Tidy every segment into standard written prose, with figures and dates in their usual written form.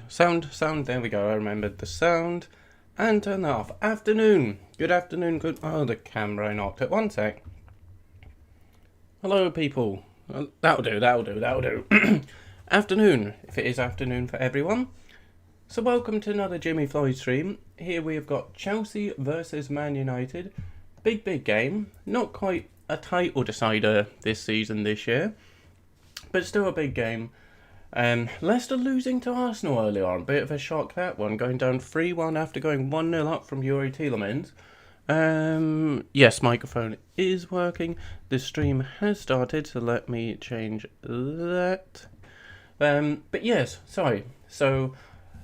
Sound, there we go, I remembered the sound. And turn that off. Afternoon. Good afternoon, oh, the camera I knocked it. One sec. Hello, people. That'll do. Afternoon, if it is afternoon for everyone. So welcome to another Jimmifloyd stream. Here we have got Chelsea versus Man United. Big game. Not quite a title decider this season, this year. But still a big game. Leicester losing to Arsenal earlier on. Bit of a shock, that one. Going down 3-1 after going 1-0 up from Yuri Tielemans. Yes, microphone is working. The stream has started, so let me change that. But yes, sorry. So,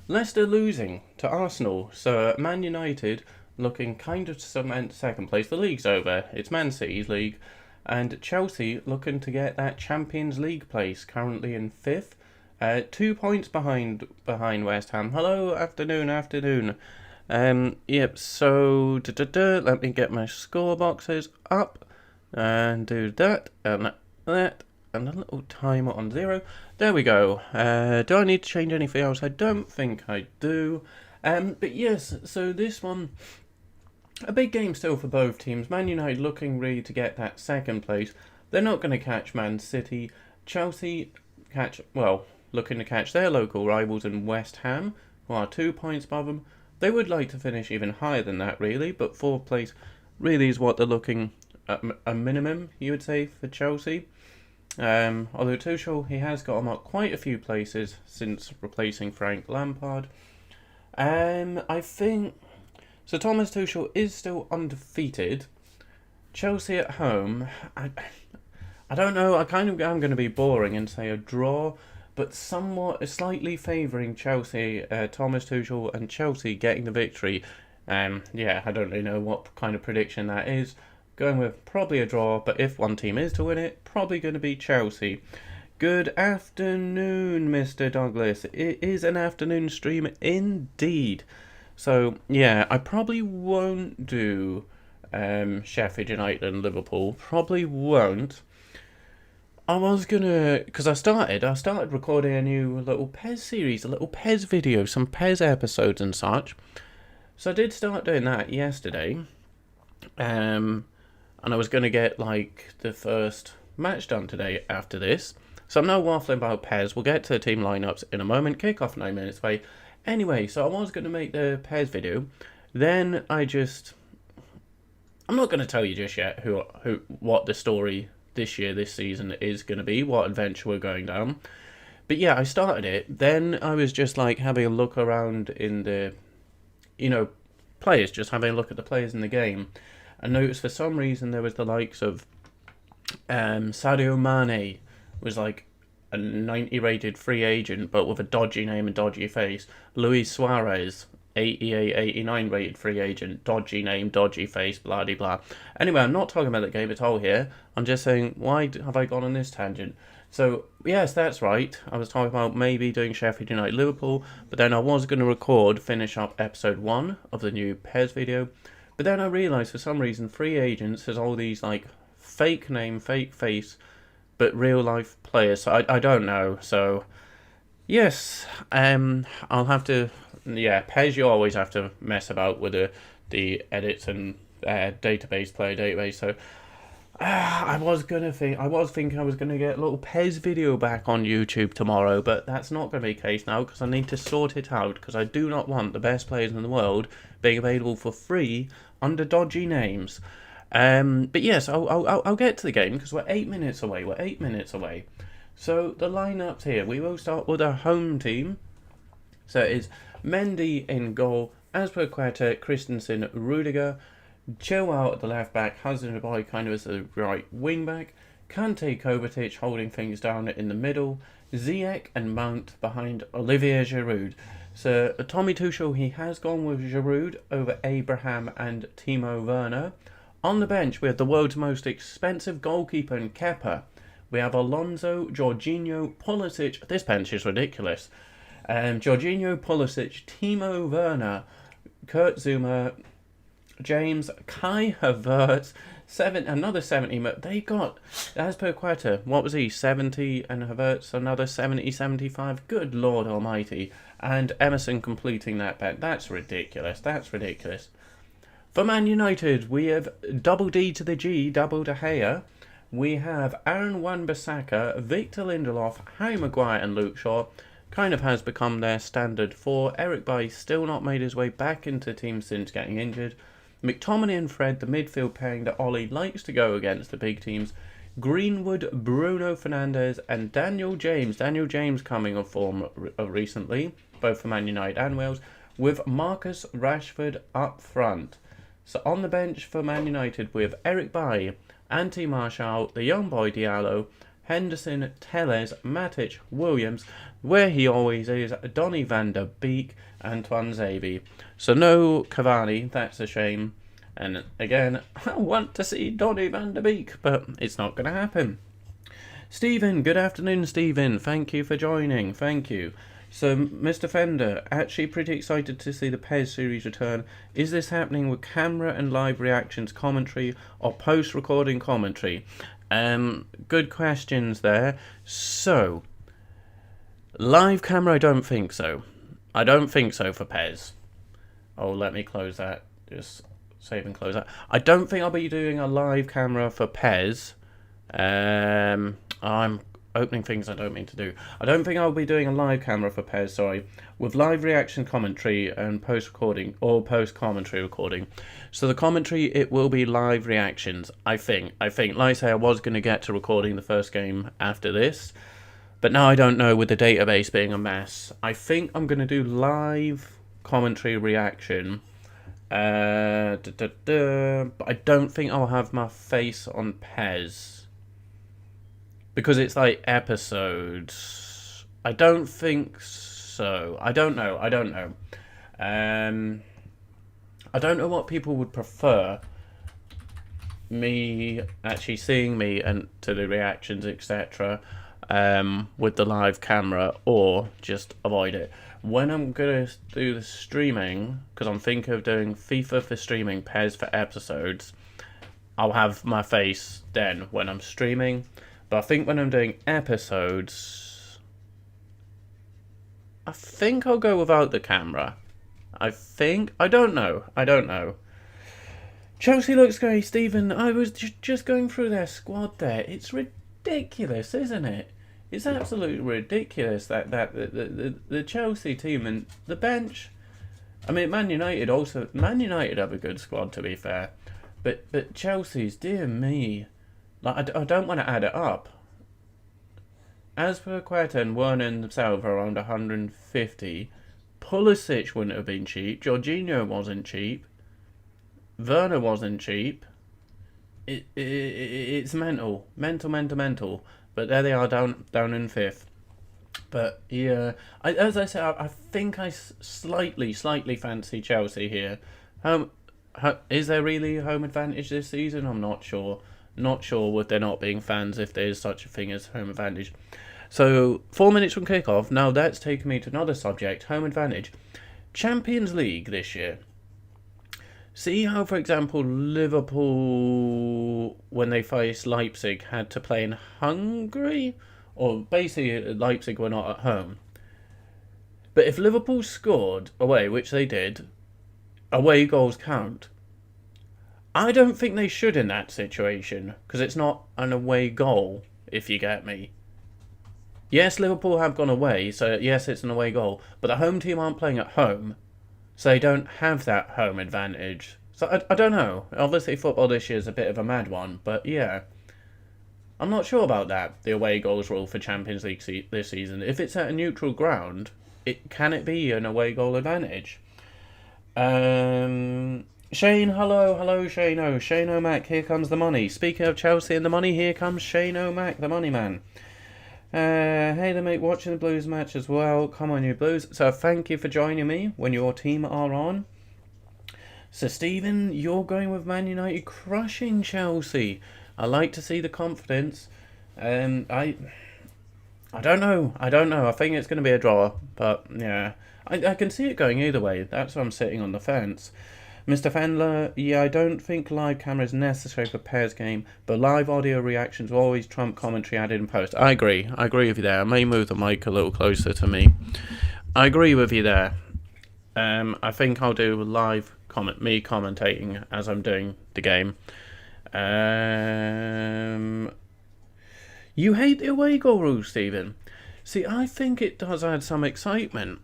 Leicester losing to Arsenal. So, Man United looking kind of to cement second place. The league's over. It's Man City's league. And Chelsea looking to get that Champions League place, currently in 5th. 2 points behind West Ham. Hello, afternoon. Yep, so let me get my score boxes up and do that and that and a little timer on 0. There we go. Do I need to change anything else? I don't think I do. But yes, so this one, a big game still for both teams. Man United looking really to get that second place. They're not going to catch Man City. Chelsea looking to catch their local rivals in West Ham, who are 2 points above them. They would like to finish even higher than that, really, but 4th place really is what they're looking at, a minimum, you would say, for Chelsea. Although Tuchel, he has got them up quite a few places since replacing Frank Lampard. I think... So Thomas Tuchel is still undefeated. Chelsea at home, I don't know, I'm going to be boring and say a draw, but slightly favouring Chelsea, Thomas Tuchel and Chelsea getting the victory. Yeah, I don't really know what kind of prediction that is. Going with probably a draw, but if one team is to win it, probably going to be Chelsea. Good afternoon, Mr. Douglas. It is an afternoon stream indeed. So, yeah, I probably won't do Sheffield United and Liverpool. Probably won't. I was gonna, because I started recording a new little PES series, a little PES video, some PES episodes and such. So I did start doing that yesterday. And I was gonna get like the first match done today after this. So I'm now waffling about PES. We'll get to the team lineups in a moment. Kick off 9 minutes away. Anyway, so I was gonna make the PES video. Then I'm not gonna tell you just yet what the story this season is going to be, what adventure we're going down. But yeah, I started it. Then I was just like having a look around in the, players, just having a look at the players in the game. And noticed for some reason there was the likes of Sadio Mane was like a 90 rated free agent, but with a dodgy name and dodgy face. Luis Suarez, 88, 89 rated free agent, dodgy name, dodgy face, blah de blah. Anyway, I'm not talking about the game at all here. I'm just saying, why have I gone on this tangent? So, yes, that's right. I was talking about maybe doing Sheffield United Liverpool, but then I was going to finish up episode 1 of the new PES video. But then I realised for some reason free agents has all these like fake name, fake face, but real life players. So I don't know. So, yes, I'll have to... Yeah, PES, you always have to mess about with the edits and player database. So I was thinking I was gonna get a little PES video back on YouTube tomorrow, but that's not gonna be the case now because I need to sort it out because I do not want the best players in the world being available for free under dodgy names. But yes, I'll get to the game because we're 8 minutes away. So the lineups here, we will start with our home team. So it is Mendy in goal, Azpilicueta, Christensen, Rudiger, Chilwell at the left back, Hudson-Odoi kind of as the right wing back, Kante, Kovacic holding things down in the middle, Ziyech and Mount behind Olivier Giroud. So Tommy Tuchel, he has gone with Giroud over Abraham and Timo Werner. On the bench we have the world's most expensive goalkeeper in Kepa. We have Alonso, Jorginho, Pulisic. This bench is ridiculous. Jorginho, Pulisic, Timo Werner, Kurt Zouma, James, Kai Havertz, Another 70. They got, as per Quetta, what was he, 70, and Havertz another 70, 75. Good Lord Almighty. And Emerson completing that bet. That's ridiculous. That's ridiculous. For Man United, we have double D to the G, double De Gea. We have Aaron Wan-Bissaka, Victor Lindelof, Harry Maguire and Luke Shaw. Kind of has become their standard four. Eric Bailly still not made his way back into the team since getting injured. McTominay and Fred, the midfield pairing that Ollie likes to go against the big teams. Greenwood, Bruno Fernandes and Daniel James. Daniel James coming on form recently, both for Man United and Wales, with Marcus Rashford up front. So on the bench for Man United we have Eric Bailly, Anthony Martial, the young boy Diallo, Henderson, Telles, Matic, Williams, where he always is, Donny van der Beek, Antoine Zabi. So no Cavani, that's a shame. And again, I want to see Donny van der Beek, but it's not going to happen. Stephen, good afternoon Stephen, thank you for joining, thank you. So, Mr. Fender, actually pretty excited to see the PES series return. Is this happening with camera and live reactions commentary or post-recording commentary? Good questions there. So, live camera, I don't think so. I don't think so for PES. Oh, let me close that. Just save and close that. I don't think I'll be doing a live camera for PES. I'm opening things I don't mean to do. I don't think I'll be doing a live camera for PES, sorry, with live reaction commentary and post-recording, or post-commentary recording. So the commentary, it will be live reactions, I think. Like I say, I was going to get to recording the first game after this, but now I don't know with the database being a mess. I think I'm going to do live commentary reaction. But I don't think I'll have my face on PES. Because it's like episodes. I don't think so. I don't know. I don't know what people would prefer. Me actually seeing me and to the reactions, etc. With the live camera, or just avoid it. When I'm going to do the streaming, because I'm thinking of doing FIFA for streaming, PES for episodes, I'll have my face then when I'm streaming. But I think when I'm doing episodes, I think I'll go without the camera. I don't know. Chelsea looks great, Stephen. I was just going through their squad there. It's ridiculous, isn't it? It's absolutely ridiculous that the Chelsea team and the bench. I mean, Man United have a good squad, to be fair. But Chelsea's, dear me. Like, I don't want to add it up. As per Quetta and Werner themselves are around 150. Pulisic wouldn't have been cheap. Jorginho wasn't cheap. Werner wasn't cheap. It's mental. Mental. But there they are down in 5th. But yeah, as I said, I think I slightly fancy Chelsea here. Is there really a home advantage this season? I'm not sure. Not sure with there not being fans if there is such a thing as home advantage. So 4 minutes from kickoff. Now that's taken me to another subject, home advantage. Champions League this year. See how, for example, Liverpool, when they faced Leipzig, had to play in Hungary? Or basically Leipzig were not at home. But if Liverpool scored away, which they did, away goals count. I don't think they should in that situation, because it's not an away goal, if you get me. Yes, Liverpool have gone away, so yes, it's an away goal, but the home team aren't playing at home, so they don't have that home advantage. So I don't know. Obviously, football this year is a bit of a mad one, but yeah. I'm not sure about that, the away goals rule for Champions League this season. If it's at a neutral ground, can it be an away goal advantage? Shane, hello Shane O. Shane O'Mac, here comes the money. Speaking of Chelsea and the money, here comes Shane O'Mac, the money man. Hey there mate, watching the Blues match as well. Come on you Blues. So thank you for joining me when your team are on. So Stephen, you're going with Man United crushing Chelsea. I like to see the confidence. I don't know. I think it's going to be a draw, but yeah. I can see it going either way. That's why I'm sitting on the fence. Mr. Fendler, yeah, I don't think live camera is necessary for pairs game, but live audio reactions will always trump commentary added in post. I agree with you there. I may move the mic a little closer to me. I agree with you there. I think I'll do live me commentating as I'm doing the game. You hate the away goal rule, Stephen. See, I think it does add some excitement.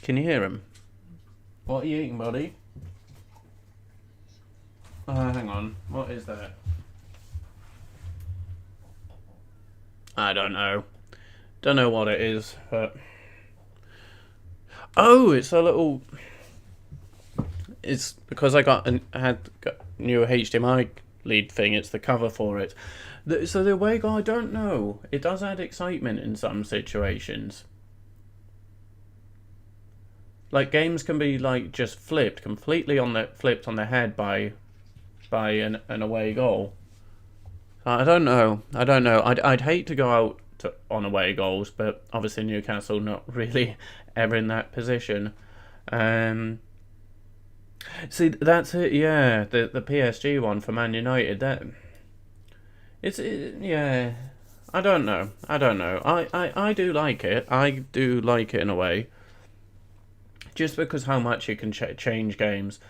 Can you hear him? What are you eating, buddy? Hang on. What is that? I don't know. Don't know what it is, but... Oh, it's a little... It's because I got new HDMI lead thing. It's the cover for it. So the away goal, I don't know. It does add excitement in some situations. Like games can be like just flipped completely flipped on their head by an away goal. I don't know. I'd hate to go out on away goals, but obviously Newcastle not really ever in that position. See, that's it. Yeah, the PSG one for Man United. Yeah. I don't know. I do like it. I do like it in a way. Just because how much you can change games.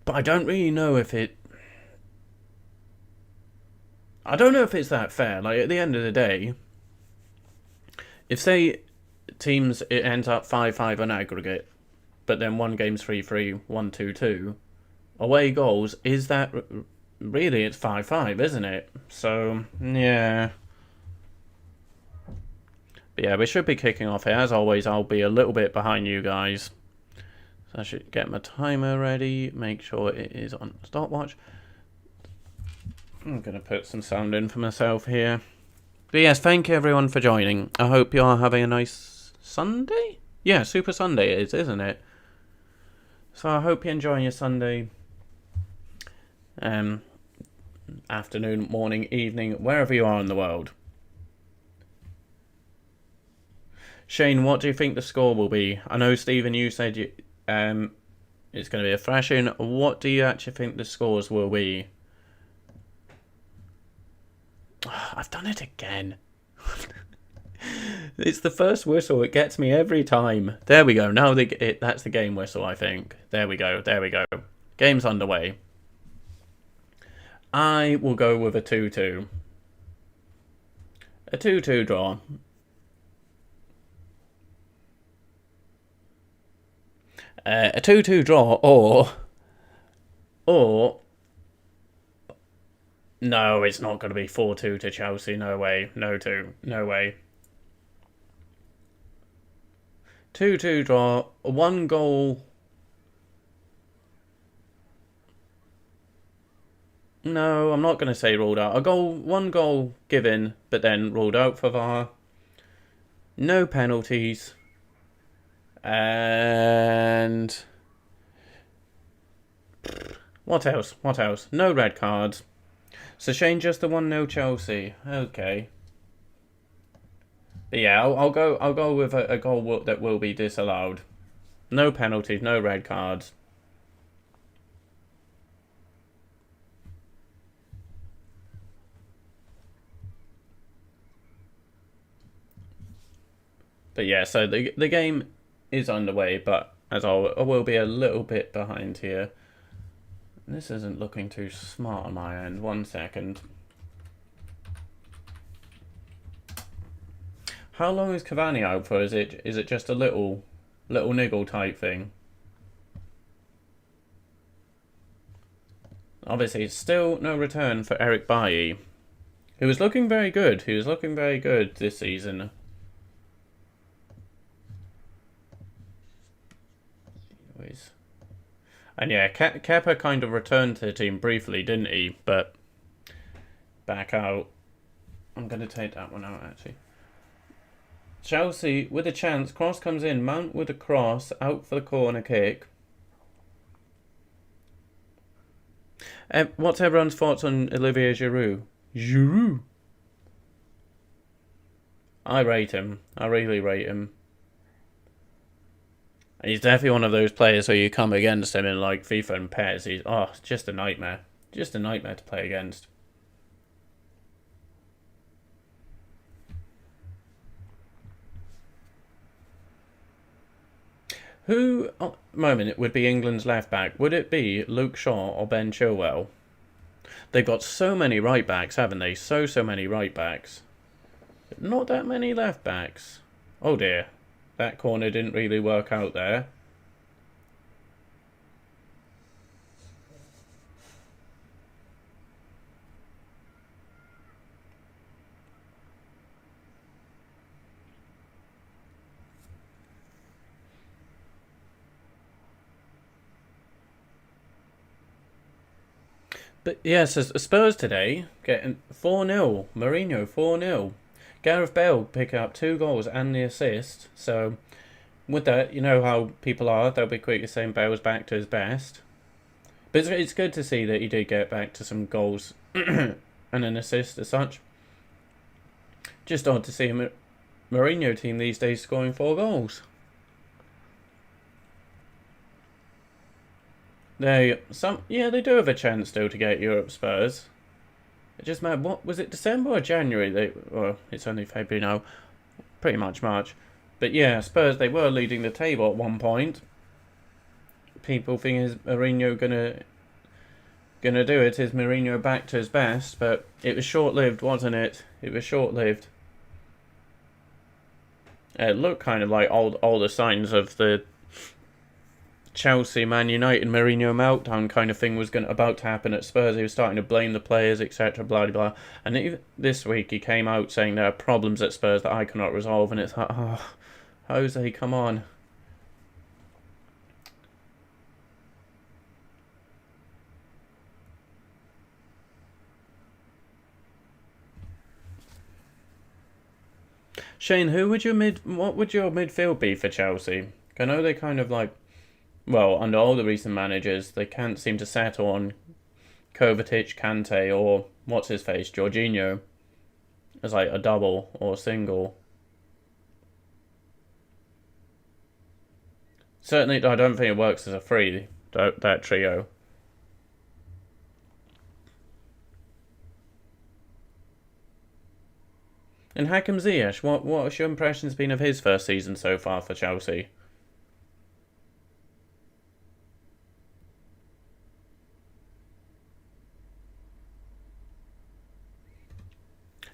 But I don't really know if it... I don't know if it's that fair. Like, at the end of the day, if, say, it ends up 5-5 on aggregate, but then one game's 3-3, 1-2-2, away goals, is that... Really, it's 5-5, isn't it? So, yeah... But yeah, we should be kicking off here. As always, I'll be a little bit behind you guys. So I should get my timer ready. Make sure it is on stopwatch. I'm going to put some sound in for myself here. But yes, thank you everyone for joining. I hope you are having a nice Sunday? Yeah, Super Sunday it is, isn't it? So I hope you're enjoying your Sunday. Afternoon, morning, evening, wherever you are in the world. Shane, what do you think the score will be? I know, Stephen, you said it's going to be a thrashing. What do you actually think the scores will be? I've done it again. It's the first whistle. It gets me every time. There we go. Now that's the game whistle, I think. There we go. Game's underway. I will go with a 2-2. A 2-2 draw. A 2-2 draw, or no, it's not going to be 4-2 to Chelsea. No way. No way. 2-2 draw. 1 goal. No, I'm not going to say ruled out. 1 goal given, but then ruled out for VAR. No penalties. And what else? No red cards. So Shane, just the 1-0 Chelsea. Okay. But yeah, I'll go with a goal that will be disallowed. No penalties, no red cards. But yeah, so the game is underway, but as I will be a little bit behind here. This isn't looking too smart on my end. 1 second. How long is Cavani out for? Is it just a little niggle type thing? Obviously, still no return for Eric Bailly, who was looking very good. This season. And yeah, Kepa kind of returned to the team briefly, didn't he? But back out. I'm going to take that one out, actually. Chelsea with a chance. Cross comes in. Mount with a cross. Out for the corner kick. What's everyone's thoughts on Olivier Giroud? I rate him. I really rate him. He's definitely one of those players where you come against him in like FIFA and PES. He's just a nightmare. Just a nightmare to play against. Who, at the moment, it would be England's left back? Would it be Luke Shaw or Ben Chilwell? They've got so many right backs, haven't they? So many right backs. Not that many left backs. Oh dear. That corner didn't really work out there. But yes, Spurs today getting 4-0. Mourinho 4-0. Gareth Bale picking up 2 goals and the assist. So with that, you know how people are. They'll be quickly saying Bale's back to his best. But it's good to see that he did get back to some goals and an assist as such. Just odd to see a Mourinho team these days scoring 4 goals. They do have a chance still to get Europe, Spurs. It just matter, what was it, December or January? It's only February now, pretty much March. But yeah, Spurs, they were leading the table at one point. People think, is Mourinho gonna do it? Is Mourinho back to his best? But it was short-lived, wasn't it? It was short-lived. It looked kind of like all the signs of the Chelsea, Man United, Mourinho meltdown kind of thing was about to happen at Spurs. He was starting to blame the players, etc., blah, blah, blah. And even this week he came out saying there are problems at Spurs that I cannot resolve. And it's like, oh, Jose, come on. Shane, what would your midfield be for Chelsea? I know they kind of like, well, under all the recent managers, they can't seem to settle on Kovacic, Kante, or what's his face, Jorginho, as like a double or single. Certainly, I don't think it works as a free, that trio. And Hakim Ziyech, what's your impressions been of his first season so far for Chelsea?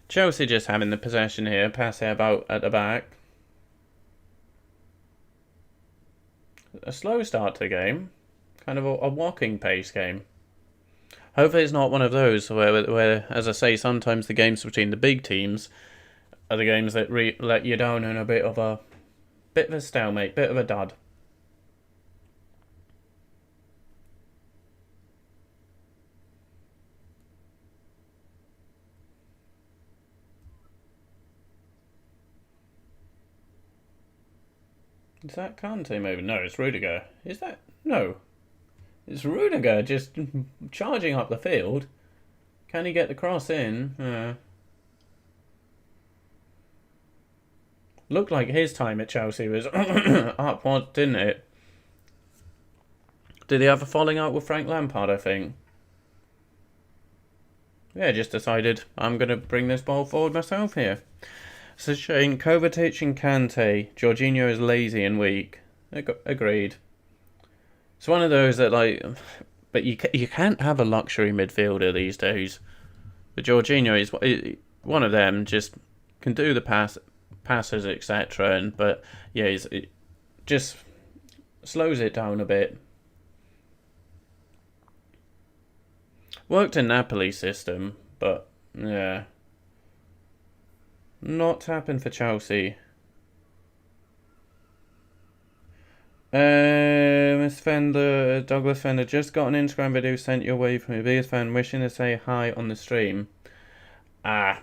Chelsea just having the possession here, pass it about at the back. A slow start to the game. Kind of a walking pace game. Hopefully it's not one of those where, as I say, sometimes the games between the big teams are the games that let you down in a bit of a stalemate, bit of a dud. Is that Kante moving? No, it's Rudiger. Is that? No. It's Rudiger just charging up the field. Can he get the cross in? Looked like his time at Chelsea was up, didn't it? Did he have a falling out with Frank Lampard, I think? Yeah, just decided I'm going to bring this ball forward myself here. So Shane, Kovacic and Kante, Jorginho is lazy and weak. Agreed. It's one of those that like, but you can't have a luxury midfielder these days. But Jorginho is one of them. Just can do the passes, etc. But yeah, it just slows it down a bit. Worked in Napoli's system, but yeah. Not happened for Chelsea. Miss Fender, Douglas Fender, just got an Instagram video sent your way from your biggest fan wishing to say hi on the stream. Yeah,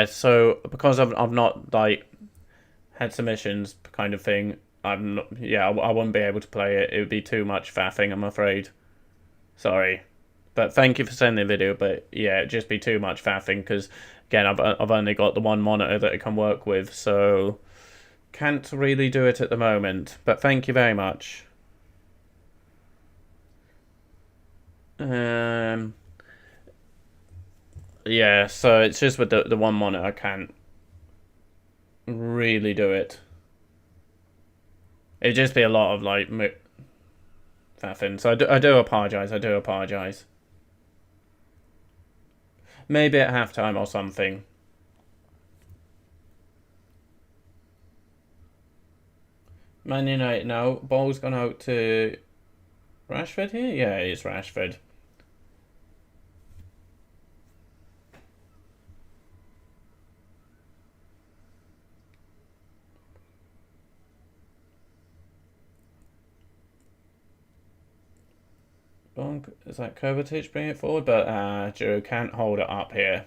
so because I've not like had submissions kind of thing, I wouldn't be able to play it. It would be too much faffing, I'm afraid. Sorry. But thank you for sending the video, but yeah, it'd just be too much faffing because again, I've only got the one monitor that it can work with, so Can't really do it at the moment, but thank you very much. Yeah, so it's just with the one monitor I can't really do it. It'd just be a lot of like faffing. So I do apologise. I do apologise. Maybe at halftime or something. Man United now. Ball's gone out to Rashford here? Yeah, it's Rashford. Is that Kovacic bringing it forward? But Drew can't hold it up here.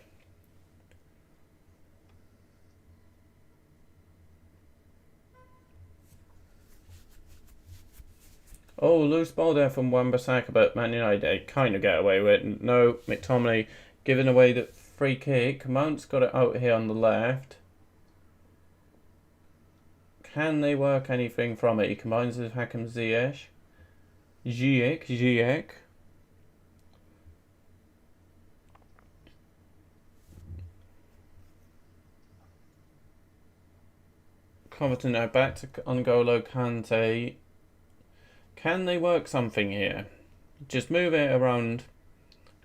Oh, loose ball there from Wan-Bissaka, but Man United kind of get away with it. No, McTominay giving away the free kick. Mount's got it out here on the left. Can they work anything from it? He combines with Hakim Ziyech. Ziyech. Covington now back to N'Golo Kante. Can they work something here? Just move it around.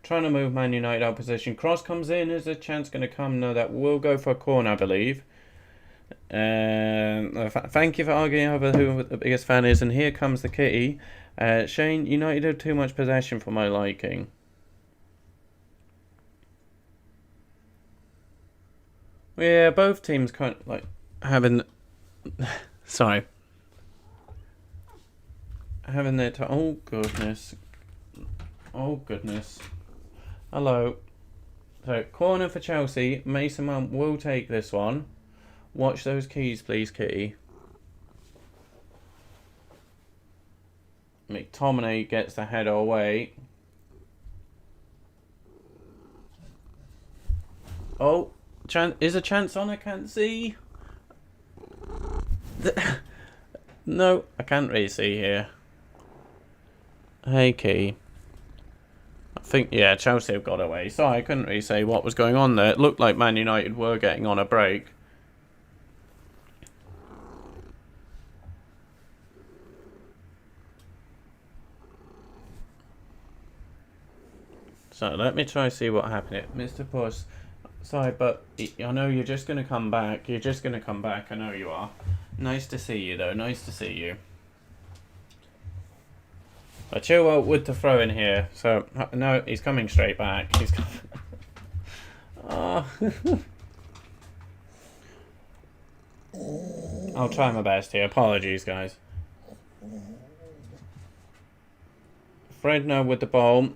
Trying to move Man United out of position. Cross comes in. Is a chance going to come? No, that will go for a corner, I believe. Thank you for arguing over who the biggest fan is. And here comes the kitty. Shane, United have too much possession for my liking. Yeah, both teams kind of like having... Sorry. Having their... Oh, goodness. Oh, goodness. Hello. So, corner for Chelsea. Mason Mount will take this one. Watch those keys, please, Kitty. McTominay gets the header away. Oh, is a chance on? I can't see. No, I can't really see here. Hey, Key. I think, yeah, Chelsea have got away. Sorry, I couldn't really say what was going on there. It looked like Man United were getting on a break. So, let me try to see what happened here. Mr. Puss, sorry, but I know you're just going to come back. You're just going to come back. I know you are. Nice to see you, though. Nice to see you. But Chilwell with the throw in here. So, no, he's coming straight back. He's coming... Oh. I'll try my best here. Apologies, guys. Fred now with the ball.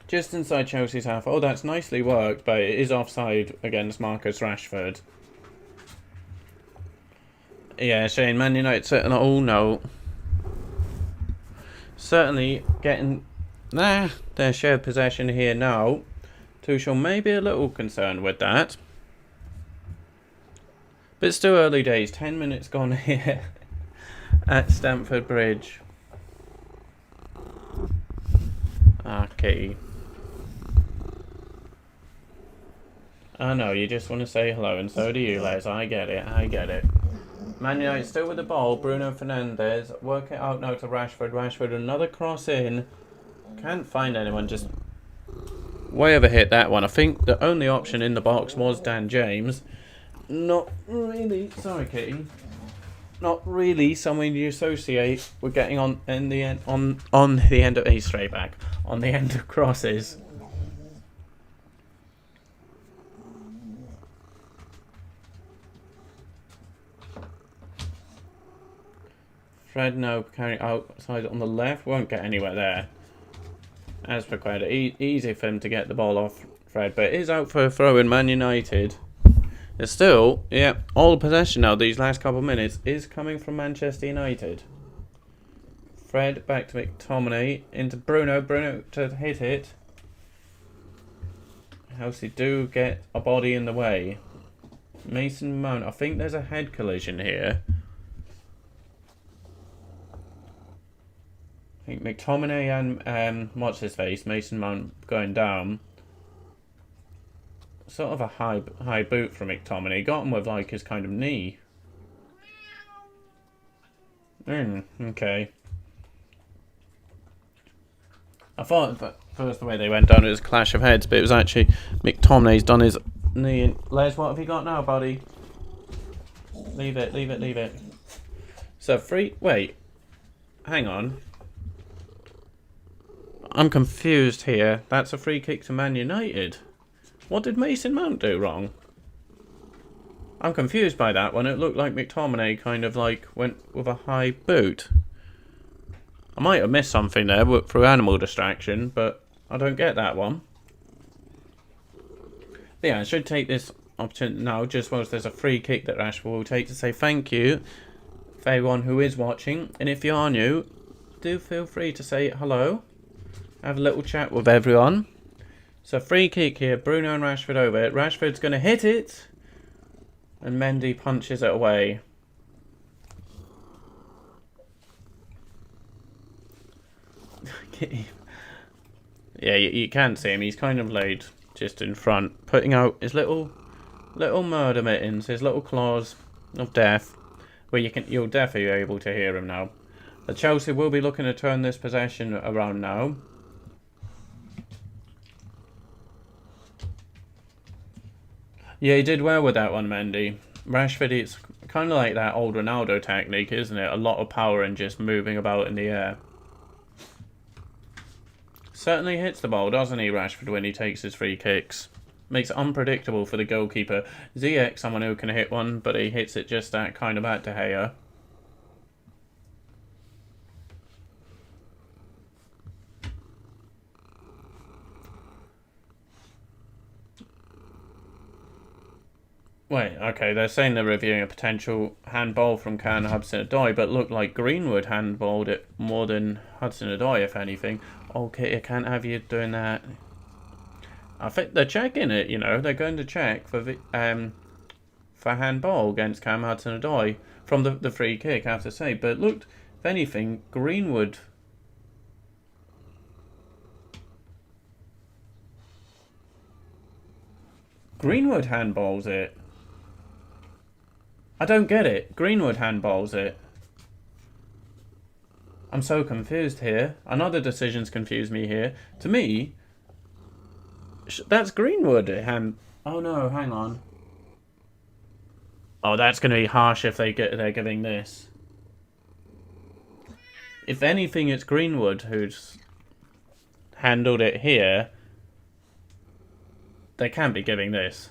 Just inside Chelsea's half. Oh, that's nicely worked, but it is offside against Marcus Rashford. Yeah, Shane, Man United certainly... Oh, no. Certainly getting their shared possession here now. Tuchel may be a little concerned with that. But it's still early days. 10 minutes gone here at Stamford Bridge. Okay. I know, you just want to say hello, and so do you, Les. I get it, I get it. Man United still with the ball. Bruno Fernandes. Work it out now to Rashford. Rashford, another cross in. Can't find anyone. Just way over hit that one. I think the only option in the box was Dan James. Not really. Sorry, Kitty. Not really someone you associate with getting on in the end on the end of... He's straight back. On the end of crosses. Fred now carrying outside on the left. Won't get anywhere there. As required. Easy for him to get the ball off Fred. But it is out for a throw in Man United. It's still, yeah, all possession now these last couple of minutes is coming from Manchester United. Fred back to McTominay. Into Bruno. Bruno to hit it. Chelsea do get a body in the way. Mason Mount. I think there's a head collision here. I think McTominay and what's his face, Mason Mount going down. Sort of a high boot from McTominay. Got him with like his kind of knee. Okay. I thought at first the way they went down it was a clash of heads, but it was actually McTominay's done his knee. Les, what have you got now, buddy? Leave it, leave it, leave it. So wait. Hang on. I'm confused here. That's a free kick to Man United. What did Mason Mount do wrong? I'm confused by that one. It looked like McTominay kind of like went with a high boot. I might have missed something there through animal distraction, but I don't get that one. But yeah, I should take this opportunity now, just whilst there's a free kick that Rashford will take, to say thank you for everyone who is watching. And if you are new, do feel free to say hello. Have a little chat with everyone. So free kick here, Bruno and Rashford over it. Rashford's going to hit it. And Mendy punches it away. Yeah, you can't see him. He's kind of laid just in front, putting out his little murder mittens, his little claws of death. Where you'll definitely be able to hear him now. The Chelsea will be looking to turn this possession around now. Yeah, he did well with that one, Mendy. Rashford, it's kind of like that old Ronaldo technique, isn't it? A lot of power and just moving about in the air. Certainly hits the ball, doesn't he, Rashford, when he takes his free kicks. Makes it unpredictable for the goalkeeper. Ziyech, someone who can hit one, but he hits it just that kind of at De Gea. Wait, okay, they're saying they're reviewing a potential handball from Can Hudson-Odoi, but looked like Greenwood handballed it more than Hudson-Odoi, if anything. Okay, I can't have you doing that. I think they're checking it, you know. They're going to check for handball against Cam Hudson-Odoi from the free kick, I have to say. But it looked, if anything, Greenwood... Greenwood handballs it. I don't get it. Greenwood handballs it. I'm so confused here. Another decisions confuse me here. To me, that's Greenwood Oh no, hang on. Oh, that's going to be harsh if they're giving this. If anything, it's Greenwood who's handled it here. They can't be giving this.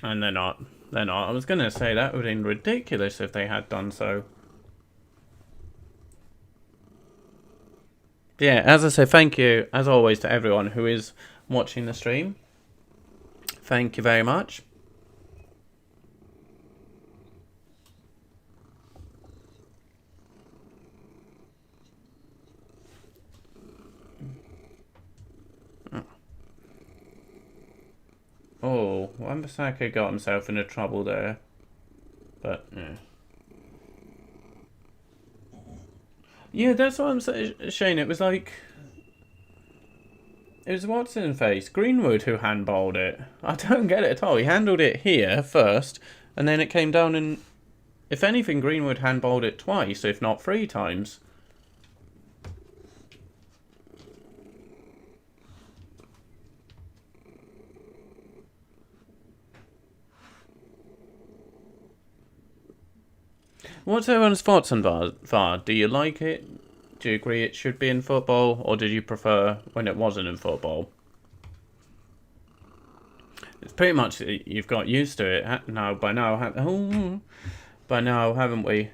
And they're not. They're not. I was going to say that would have been ridiculous if they had done so. Yeah, as I say, thank you, as always, to everyone who is watching the stream. Thank you very much. Oh, Wan-Bissaka got himself into trouble there. But, yeah. Yeah, that's what I'm saying, Shane. It was like... It was what's in face? Greenwood who handballed it. I don't get it at all. He handled it here first, and then it came down and... If anything, Greenwood handballed it twice, if not 3 times. What's everyone's thoughts on VAR? Do you like it? Do you agree it should be in football? Or did you prefer when it wasn't in football? It's pretty much, you've got used to it now, by now, haven't we?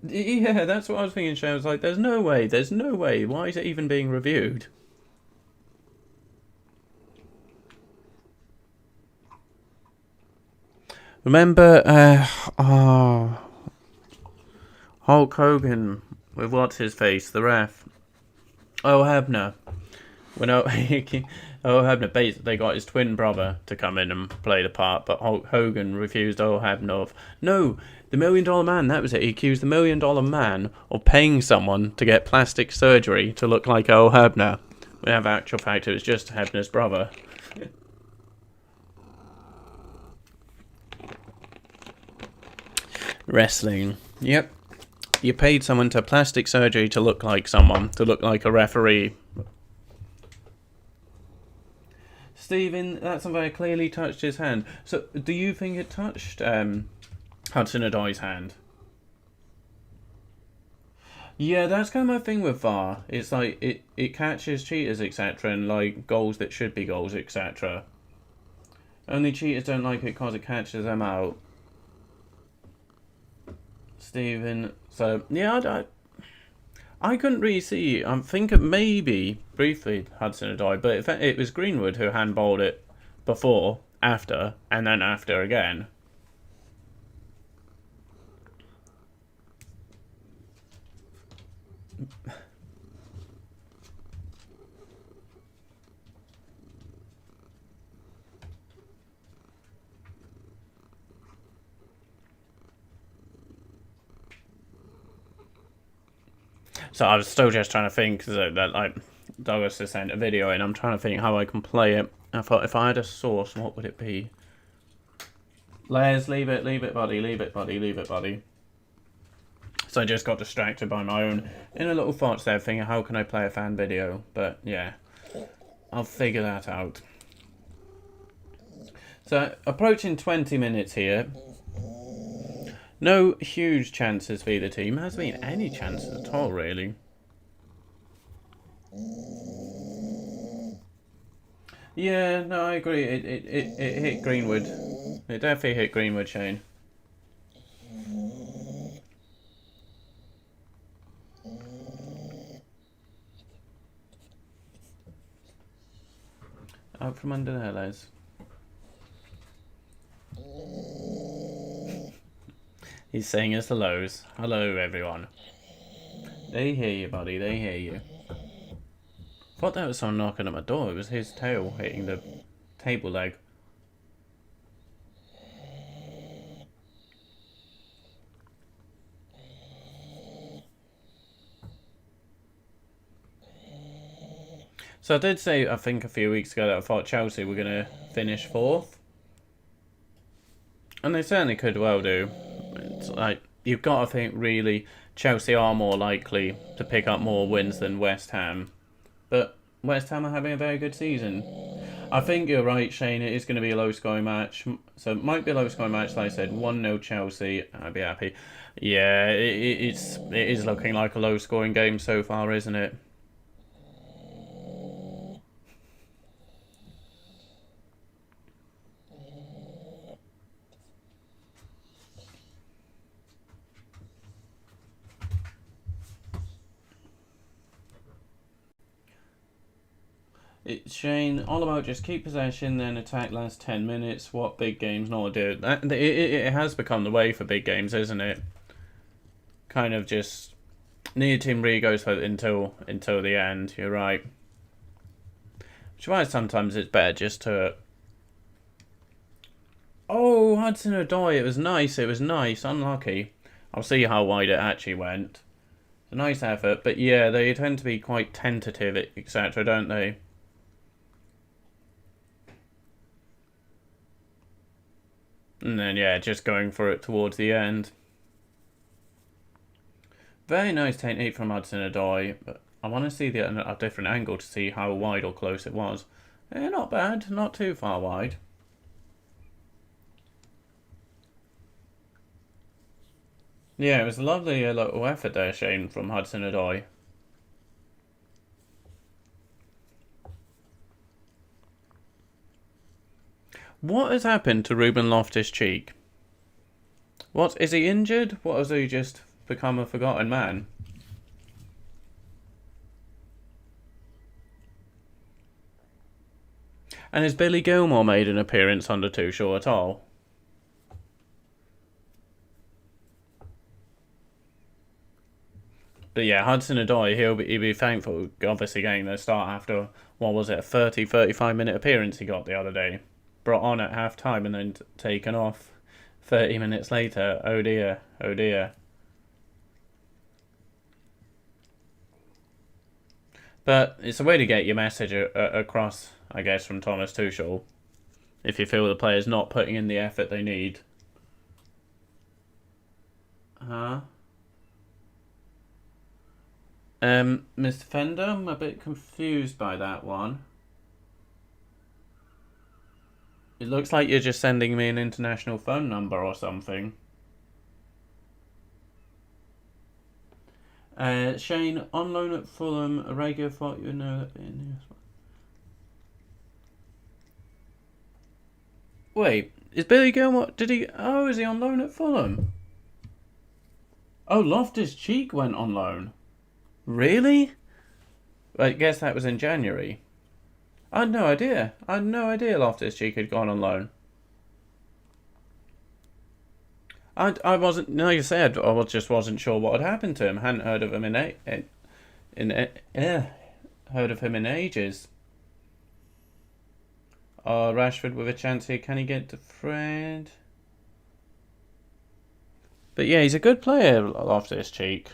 Yeah, that's what I was thinking, Shay. I was like, there's no way. Why is it even being reviewed? Remember, Hulk Hogan with what's his face, the ref. Oh, Hebner. When Hebner basically got his twin brother to come in and play the part, but Hulk Hogan refused Hebner of... No, the $1 Million Man, that was it. He accused the $1 Million Man of paying someone to get plastic surgery to look like Hebner. When in actual fact, it was just Hebner's brother. Wrestling. Yep. You paid someone to plastic surgery to look like someone, to look like a referee. Stephen, that's somebody clearly touched his hand. So, do you think it touched Hudson-Odoi's hand? Yeah, that's kind of my thing with VAR. It's like, it catches cheaters, etc., and like goals that should be goals, etc. Only cheaters don't like it because it catches them out. Stephen, so, yeah, I couldn't really see. I'm thinking maybe, briefly, Hudson-Odoi, but it was Greenwood who handballed it before, after, and then after again. So I was still just trying to think that like Douglas has sent a video and I'm trying to think how I can play it. I thought if I had a source, what would it be? Les, leave it, buddy, leave it, buddy. So I just got distracted by my own inner little thoughts there, thinking how can I play a fan video? But yeah, I'll figure that out. So approaching 20 minutes here. No huge chances for either team. Hasn't been any chances at all, really. Yeah, no, I agree. It hit Greenwood. It definitely hit Greenwood, Shane. Out from under there, Les. He's saying us hellos. Hello, everyone. They hear you, buddy. They hear you. I thought that was someone knocking at my door. It was his tail hitting the table leg. So I did say, I think a few weeks ago, that I thought Chelsea were going to finish 4th. And they certainly could well do. It's like, you've got to think, really, Chelsea are more likely to pick up more wins than West Ham. But West Ham are having a very good season. I think you're right, Shane. It is going to be a low-scoring match. So it might be a low-scoring match, like I said. 1-0 Chelsea. I'd be happy. Yeah, it is looking like a low-scoring game so far, isn't it? It's Shane, all about just keep possession, then attack last 10 minutes. What big games not do? It has become the way for big games, isn't it? Kind of just neither team really goes for it until the end. You're right. Which is why sometimes it's better just to. Oh, Hudson-Odoi, it was nice. It was nice. Unlucky. I'll see how wide it actually went. It's a nice effort, but yeah, they tend to be quite tentative, etc., don't they? And then, yeah, just going for it towards the end. Very nice technique from Hudson-Odoi, but I want to see a different angle to see how wide or close it was. Not bad, not too far wide. Yeah, it was a lovely little effort there, Shane, from Hudson-Odoi. What has happened to Ruben Loftus-Cheek? What, is he injured? What, has he just become a forgotten man? And has Billy Gilmore made an appearance under Tuchel at all? But yeah, Hudson-Odoi, he'll be thankful, obviously getting the start after, what was it, a 35 minute appearance he got the other day. Brought on at half time and then taken off 30 minutes later. Oh dear, oh dear. But it's a way to get your message across, I guess, from Thomas Tuchel. If you feel the player's not putting in the effort they need. Mr. Fender, I'm a bit confused by that one. It looks like you're just sending me an international phone number or something. Shane, on loan at Fulham, a regular thought you know that being. Wait, is Billy Gilmore? Did he? Oh, is he on loan at Fulham? Oh, Loftus-Cheek went on loan. Really? I guess that was in January. I had no idea. Loftus-Cheek had gone on loan. I wasn't. Like I said, I just wasn't sure what had happened to him. Hadn't heard of him heard of him in ages. Oh, Rashford with a chance here. Can he get to Fred? But yeah, he's a good player, Loftus-Cheek.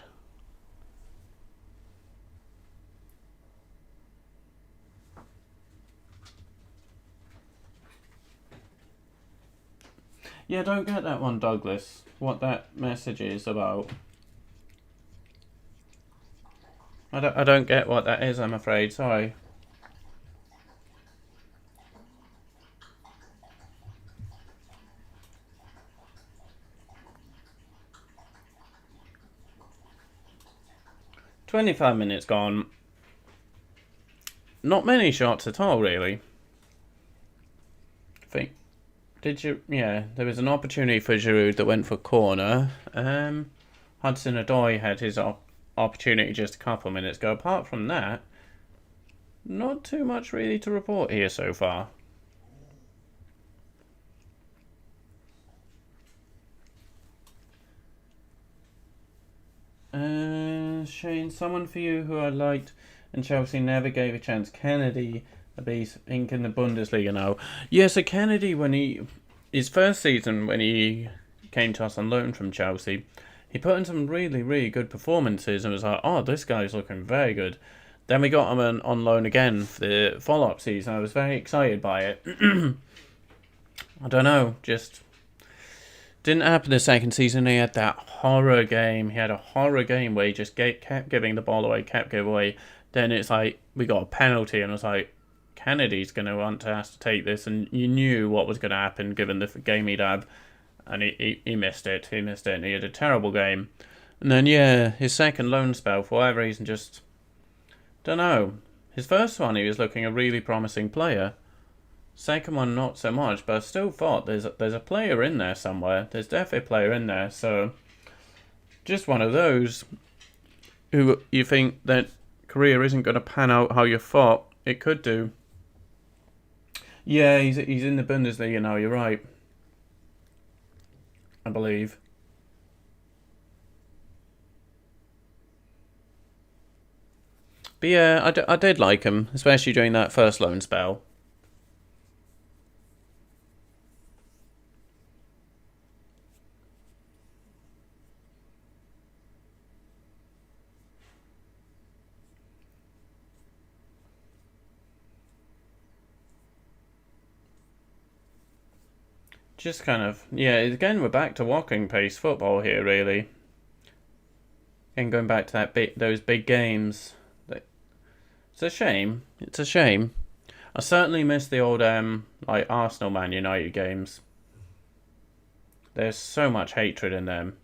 Yeah, don't get that one, Douglas. What that message is about. I don't get what that is, I'm afraid. Sorry. "25 minutes gone. Not many shots at all, really. Yeah, there was an opportunity for Giroud that went for corner. Hudson-Odoi had his opportunity just a couple minutes ago. Apart from that, not too much really to report here so far. Shane, someone for you who I liked and Chelsea never gave a chance. Kennedy, a beast, ink in the Bundesliga now. Yeah, so Kennedy, his first season when he came to us on loan from Chelsea, he put in some really, really good performances and was like, oh, this guy's looking very good. Then we got him on loan again for the follow-up season. I was very excited by it. I don't know, just didn't happen the second season. He had that horror game. He had a horror game where he just kept giving the ball away, kept giving away. Then it's like, we got a penalty and I was like, Kennedy's going to want to have to take this, and you knew what was going to happen given the game he'd had, and he missed it. He missed it, and he had a terrible game. And then, yeah, his second loan spell, for whatever reason, just, don't know. His first one, he was looking a really promising player. Second one, not so much, but I still thought there's a player in there somewhere. There's definitely a player in there, so just one of those who you think that career isn't going to pan out how you thought it could do. Yeah, he's in the Bundesliga now, you're right. I believe. But yeah, I did like him, especially during that first loan spell. Just kind of, yeah, again, we're back to walking pace football here, really. And going back to those big games. It's a shame. It's a shame. I certainly miss the old, like, Arsenal Man United games. There's so much hatred in them.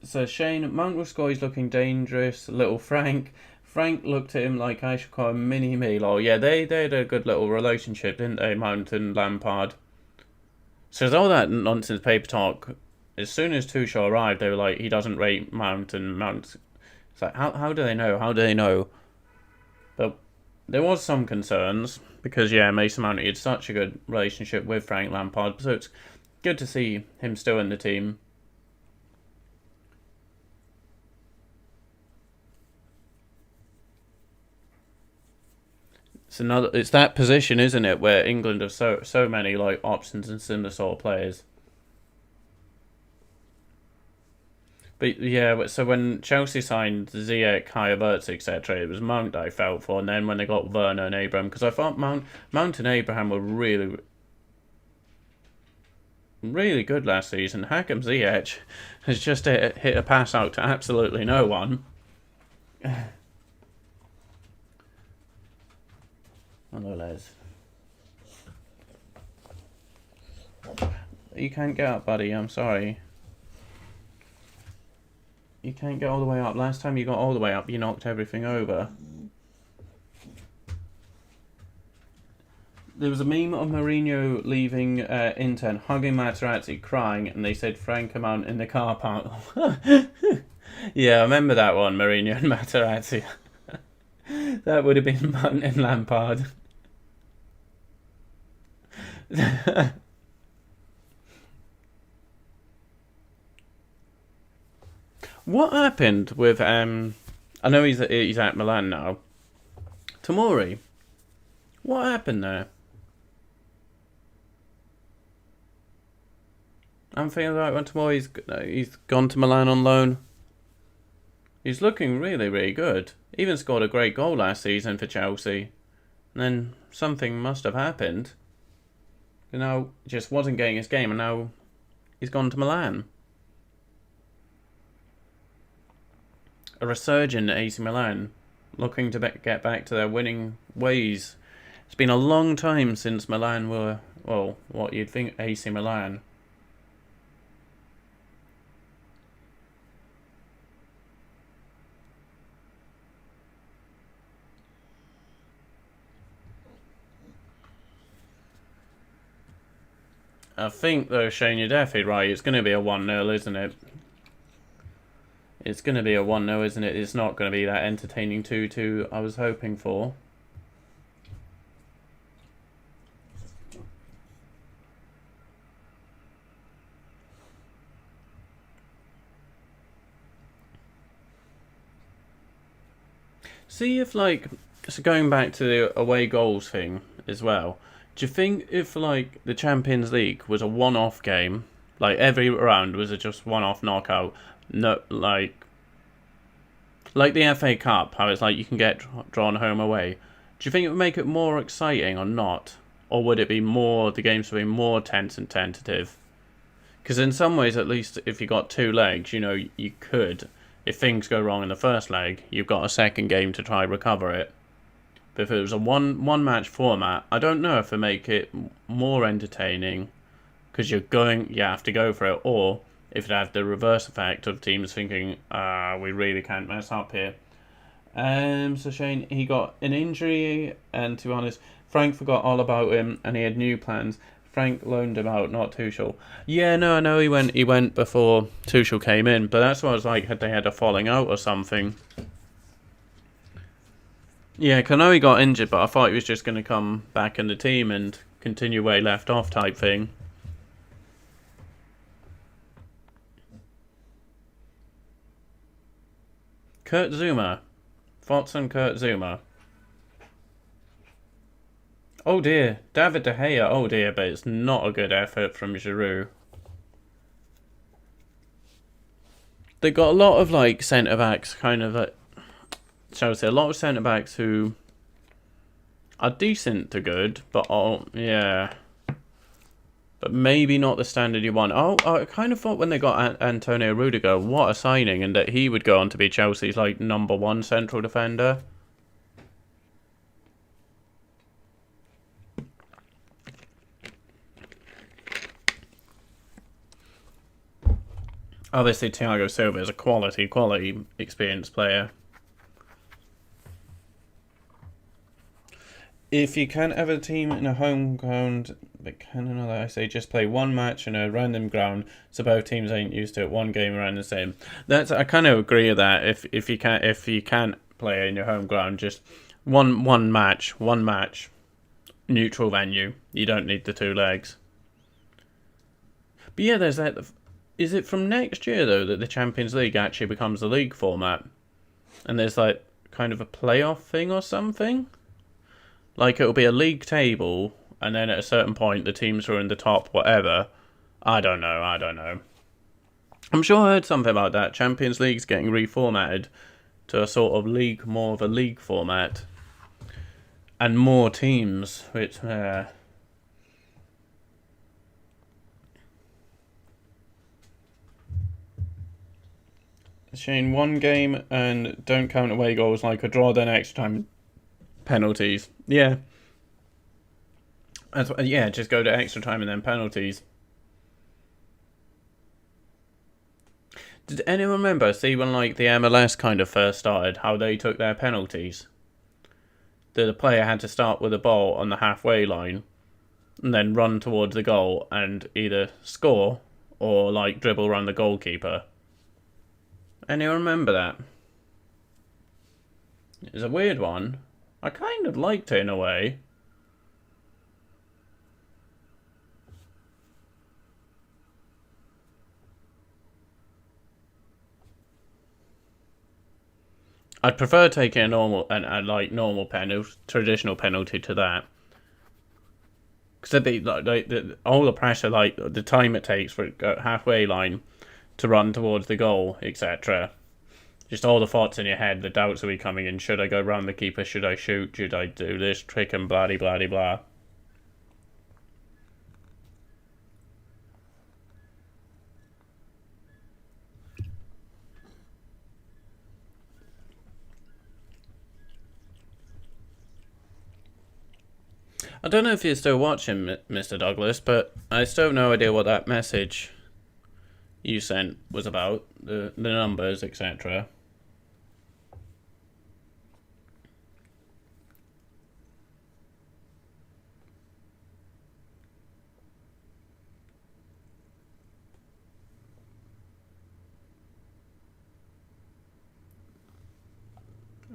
So Shane, Mount will score, he's looking dangerous. Little Frank looked at him like I should call him Mini Milo. Yeah, they had a good little relationship, didn't they, Mount and Lampard? So all that nonsense paper talk, as soon as Tuchel arrived, they were like, he doesn't rate Mount, and Mount. It's like, how do they know? How do they know? But there was some concerns, because, yeah, Mason Mount had such a good relationship with Frank Lampard, so it's good to see him still in the team. It's that position, isn't it, where England have so many like options and similar sort of players. But yeah, so when Chelsea signed Ziyech, Havertz, etc., it was Mount that I felt for, and then when they got Werner and Abraham, because I thought Mount and Abraham were really good last season. Hakim Ziyech has just hit a pass out to absolutely no one. Hello, Les. You can't get up, buddy. I'm sorry. You can't get all the way up. Last time you got all the way up, you knocked everything over. There was a meme of Mourinho leaving Inter, hugging Materazzi, crying, and they said Frank Lampard in the car park. Yeah, I remember that one, Mourinho and Materazzi. That would have been Mount and Lampard. What happened with I know he's at Milan now. Tomori. What happened there? I'm feeling like when Tomori's gone to Milan on loan. He's looking really good. Even scored a great goal last season for Chelsea. And then something must have happened. Just wasn't getting his game, and now he's gone to Milan. A resurgent AC Milan, looking to get back to their winning ways. It's been a long time since Milan were, well, what you'd think AC Milan. I think, though, Shane, you're definitely right. It's going to be a 1-0, isn't it? It's going to be a 1-0, isn't it? It's not going to be that entertaining 2-2 I was hoping for. See if, so going back to the away goals thing as well, do you think if, the Champions League was a one-off game, every round was just one-off knockout, no, like the FA Cup, how it's you can get drawn home away, do you think it would make it more exciting or not? Or would it be the games would be more tense and tentative? Because in some ways, at least, if you got two legs, you could, if things go wrong in the first leg, you've got a second game to try recover it. But if it was a one match format, I don't know if it would make it more entertaining, because you have to go for it, or if it had the reverse effect of teams thinking, we really can't mess up here. So Shane, he got an injury, and to be honest, Frank forgot all about him, and he had new plans. Frank loaned him out, not Tuchel. Yeah, no, I know he went before Tuchel came in, but that's what I was like, had they had a falling out or something. Yeah, because I know he got injured, but I thought he was just going to come back in the team and continue where he left off type thing. Kurt Zouma. Thoughts on Kurt Zouma? Oh dear, David De Gea, oh dear, but it's not a good effort from Giroud. They got a lot of centre-backs Chelsea, a lot of centre-backs who are decent to good, but yeah. But maybe not the standard you want. Oh, I kind of thought when they got Antonio Rudiger, what a signing, and that he would go on to be Chelsea's number one central defender. Obviously, Thiago Silva is a quality, experienced player. If you can't have a team in a home ground, but I say just play one match in a random ground, so both teams ain't used to it. One game around the same. I kind of agree with that. If you can't play in your home ground, just one match, neutral venue. You don't need the two legs. But yeah, there's that. Is it from next year, though, that the Champions League actually becomes the league format? And there's, like, kind of a playoff thing or something? Like, it'll be a league table, and then at a certain point, the teams who are in the top, whatever. I don't know. I'm sure I heard something about that. Champions League's getting reformatted to a sort of league, more of a league format. And more teams, which... Shane, one game and don't count away goals like a draw, then extra time penalties. Yeah. Just go to extra time and then penalties. Did anyone remember, see when like the MLS kind of first started, how they took their penalties? The player had to start with a ball on the halfway line and then run towards the goal and either score or like dribble around the goalkeeper. Anyone remember that? It's a weird one. I kind of liked it in a way. I'd prefer taking a normal normal penalty, traditional penalty to that. Because it'd be like all the pressure, like the time it takes for halfway line to run towards the goal, etc. Just all the thoughts in your head, the doubts will be coming in. Should I go round the keeper? Should I shoot? Should I do this trick and blah blah blah blah. I don't know if you're still watching, Mr. Douglas, but I still have no idea what that message you sent was about, the numbers, etc.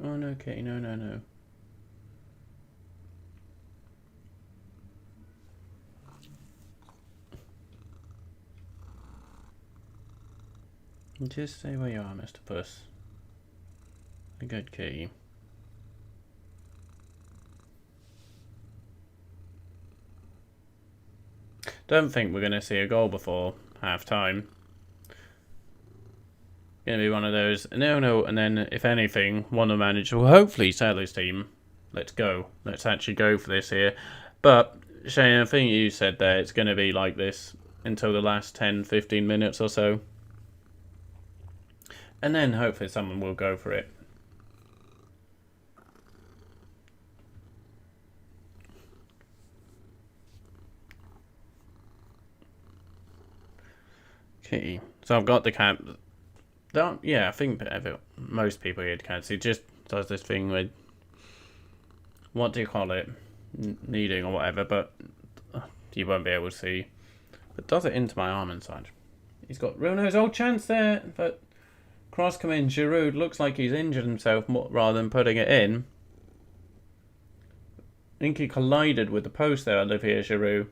Oh, no, Kitty, no. Just stay where you are, Mr. Puss. A good kitty. Don't think we're going to see a goal before half-time. Going to be one of those, no, and then, if anything, one of the managers will hopefully tell his team, let's go. Let's actually go for this here. But, Shane, I think you said there, it's going to be like this until the last 10-15 minutes or so. And then hopefully someone will go for it. Okay, so I've got the cap. Yeah, I think most people here can see. Just does this thing with, what do you call it, kneading or whatever, but you won't be able to see. But does it into my arm inside. He's got real nose old chance there, but cross come in. Giroud looks like he's injured himself more, rather than putting it in. I think he collided with the post there, Olivier Giroud.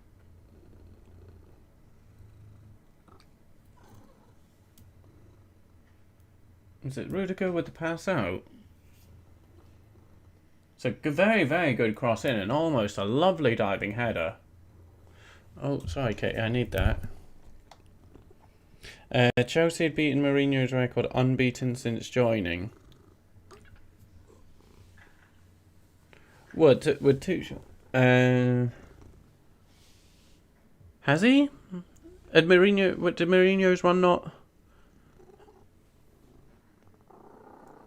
Is it Rudiger with the pass out? It's a very, very good cross in and almost a lovely diving header. Oh, sorry, Kate, I need that. Chelsea had beaten Mourinho's record unbeaten since joining. Would Tuchel? Has he? Did Mourinho's run not?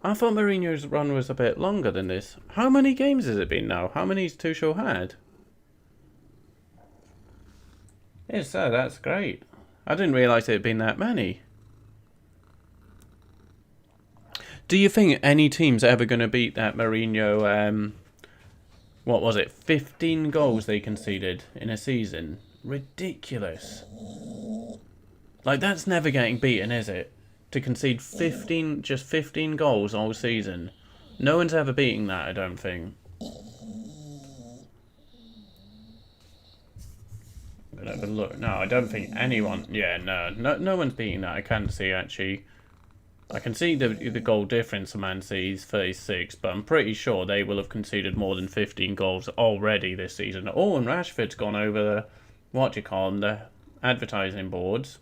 I thought Mourinho's run was a bit longer than this. How many games has it been now? How many's Tuchel had? Yes, sir, that's great. I didn't realise it had been that many. Do you think any team's ever going to beat that Mourinho, what was it, 15 goals they conceded in a season? Ridiculous. Like, that's never getting beaten, is it? To concede 15 goals all season. No one's ever beating that, I don't think. Look, no, I don't think anyone. Yeah, no one's beating that. I can't see actually. I can see the goal difference of Man City's 36, but I'm pretty sure they will have conceded more than 15 goals already this season. Oh, and Rashford's gone over the, what do you call them, the advertising boards.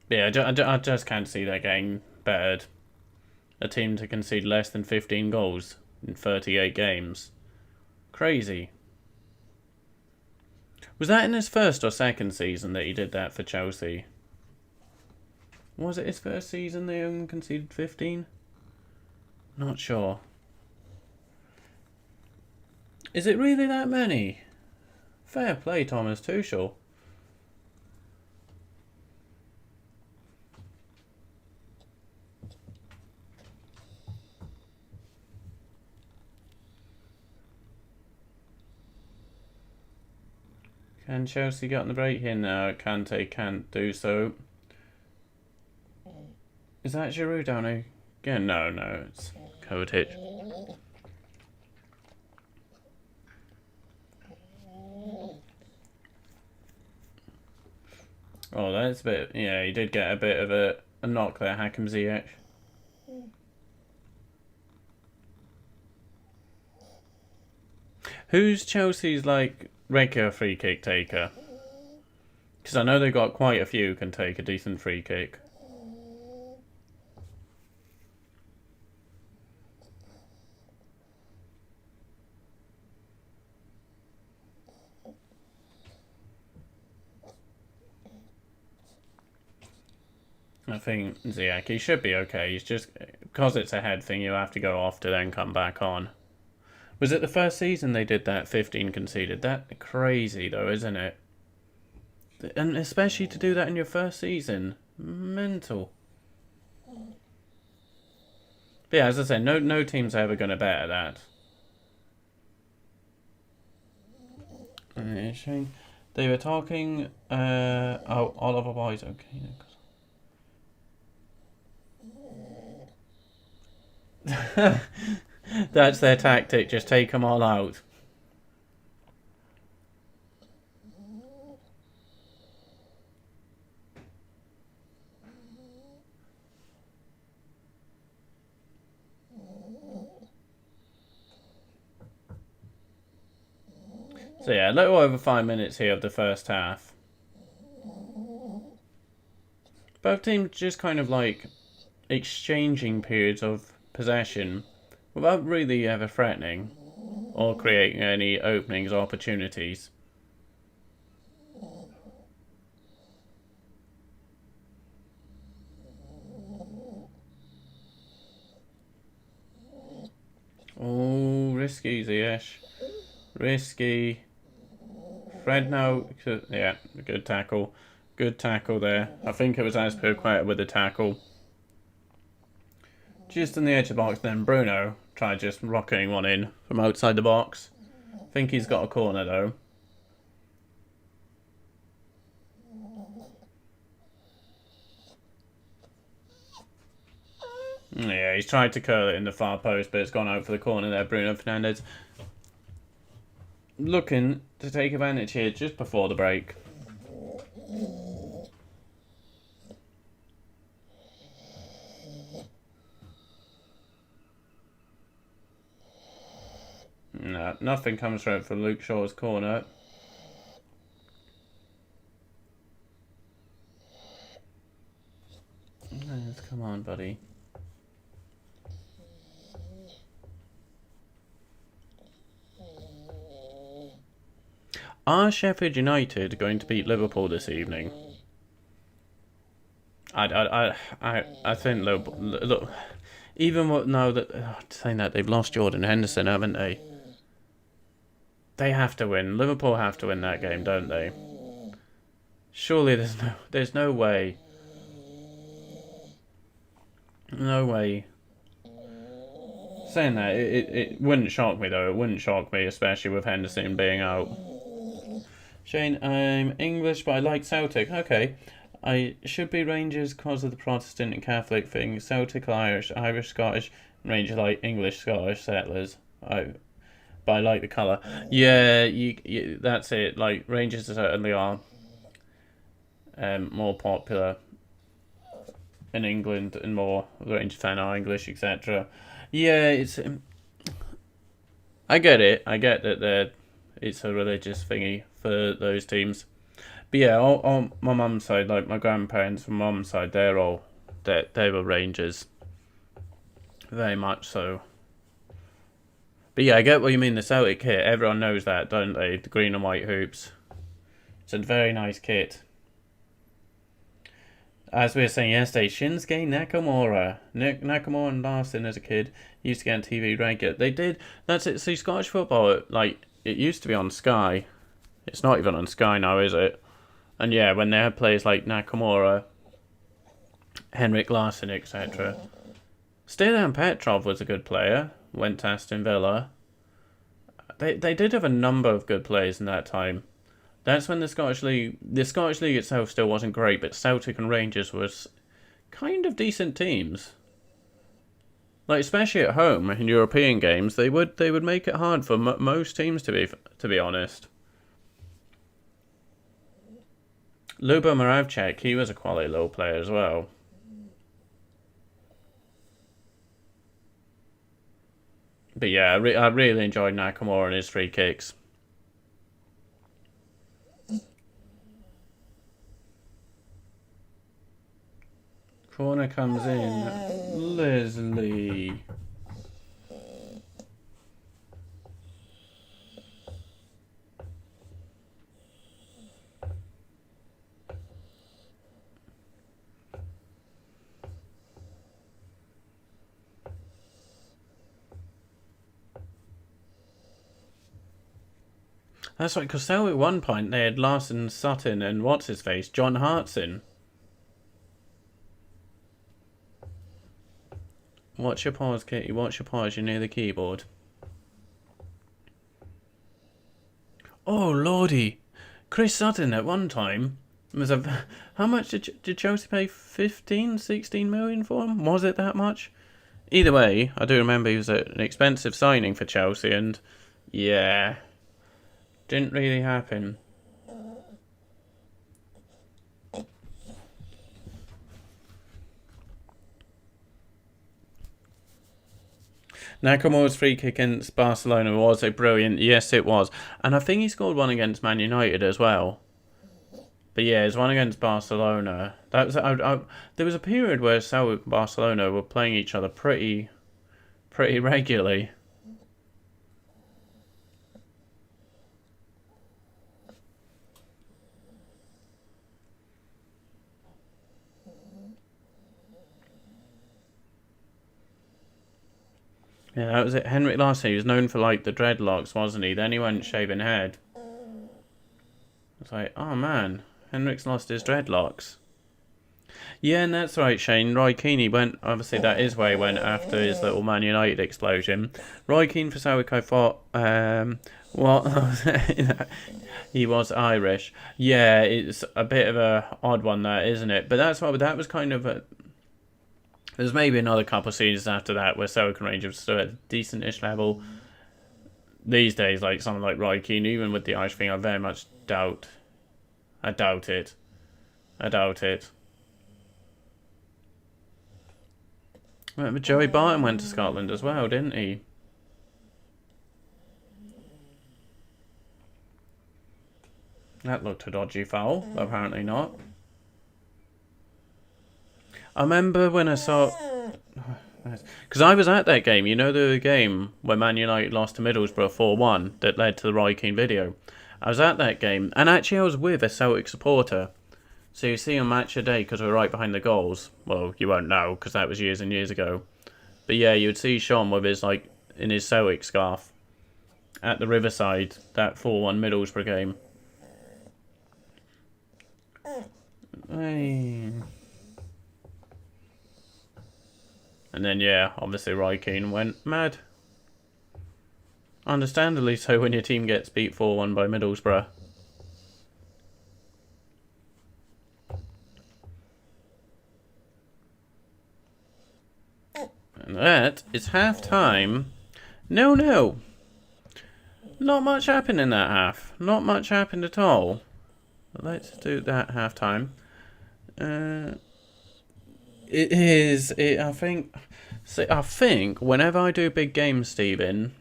Yeah, I just can't see that getting bettered. A team to concede less than 15 goals in 38 games. Crazy. Was that in his first or second season that he did that for Chelsea? Was it his first season they only conceded 15? Not sure. Is it really that many? Fair play, Thomas Tuchel. Can Chelsea get on the break here? No, Kante can't do so. Is that Giroud down again? No, it's Kovacic. Oh, that's a bit... Yeah, he did get a bit of a knock there, Hakim Ziyech. Who's Chelsea's, like, regular free kick taker? Because I know they've got quite a few who can take a decent free kick. I think Ziyech, he should be okay. He's just... Because it's a head thing, you have to go off to then come back on. Was it the first season they did that 15 conceded? That's crazy though, isn't it? And especially to do that in your first season. Mental. But yeah, as I said, no team's ever going to better that. They were talking... oh, Oliver Boys, okay. That's their tactic, just take them all out. So yeah, a little over 5 minutes here of the first half. Both teams just kind of like exchanging periods of possession without really ever threatening or creating any openings or opportunities. Oh, risky, Ziyech. Risky. Fred now, yeah, good tackle. Good tackle there. I think it was Azpilicueta with the tackle. Just on the edge of the box, then Bruno tried just rocketing one in from outside the box. I think he's got a corner though. Yeah, he's tried to curl it in the far post, but it's gone out for the corner there, Bruno Fernandes. Looking to take advantage here just before the break. No, nothing comes from it for Luke Shaw's corner. Come on, buddy. Are Sheffield United going to beat Liverpool this evening? I think look, even now that saying that they've lost Jordan Henderson, haven't they? They have to win. Liverpool have to win that game, don't they? Surely there's no way. No way. Saying that, it wouldn't shock me though. It wouldn't shock me, especially with Henderson being out. Shane, I'm English, but I like Celtic. Okay. I should be Rangers because of the Protestant and Catholic thing. Celtic, Irish, Irish, Scottish, Rangers like English, Scottish settlers. But I like the colour. Yeah, you that's it. Like, Rangers certainly are more popular in England and more Rangers fan are English, etc. Yeah, it's. I get it. I get that it's a religious thingy for those teams. But yeah, on my mum's side, like my grandparents from mum's side, they were Rangers, very much so. But yeah, I get what you mean. The Celtic kit, everyone knows that, don't they? The green and white hoops. It's a very nice kit. As we were saying yesterday, Shinsuke Nakamura. Nakamura and Larson as a kid used to get on TV regular. They did. That's it. See, Scottish football, like, it used to be on Sky. It's not even on Sky now, is it? And yeah, when they had players like Nakamura, Henrik Larsson, etc. Stilan Petrov was a good player. Went to Aston Villa. They did have a number of good players in that time. That's when the Scottish League itself still wasn't great, but Celtic and Rangers was kind of decent teams. Like, especially at home in European games, they would make it hard for most teams to be honest. Lubo Moravcik, he was a quality little player as well. But yeah, I really enjoyed Nakamura and his free kicks. Corner comes in. Leslie. That's right, because at one point they had Larson, Sutton, and what's his face, John Hartson. Watch your pause, Kitty. Watch your pause. You're near the keyboard. Oh lordy, Chris Sutton at one time was a. How much did Chelsea pay? 15, 16 million for him? Was it that much? Either way, I do remember he was an expensive signing for Chelsea, and yeah. Didn't really happen. Nakamura's free kick against Barcelona was a brilliant. Yes, it was. And I think he scored one against Man United as well. But yeah, it's one against Barcelona. That was there was a period where Celtic and Barcelona were playing each other pretty regularly. Yeah, that was it. Henrik Larsson, he was known for, like, the dreadlocks, wasn't he? Then he went shaving head. It's like, oh man, Henrik's lost his dreadlocks. Yeah, and that's right, Shane. Roy Keane, went, obviously that is where he went after his little Man United explosion. Roy Keane for Celtic, I thought, what? He was Irish. Yeah, it's a bit of a odd one, that, isn't it? But that was kind of a. There's maybe another couple of seasons after that where Celtic and Rangers still at a decent-ish level. These days, like someone like Roy Keane, even with the Irish thing, I very much doubt. I doubt it. But Joey Barton went to Scotland as well, didn't he? That looked a dodgy foul, but apparently not. I remember when I saw. Because I was at that game. You know the game where Man United lost to Middlesbrough 4-1 that led to the Roy Keane video? I was at that game. And actually I was with a Celtic supporter. So you see on Match a Day, because we're right behind the goals. Well, you won't know, because that was years and years ago. But yeah, you would see Sean with his, like, in his Celtic scarf. At the Riverside, that 4-1 Middlesbrough game. Hey. And then, yeah, obviously Roy Keane went mad. Understandably so when your team gets beat 4-1 by Middlesbrough. And that is half-time. No. Not much happened in that half. Not much happened at all. Let's do that half-time. I think whenever I do big games, Stephen,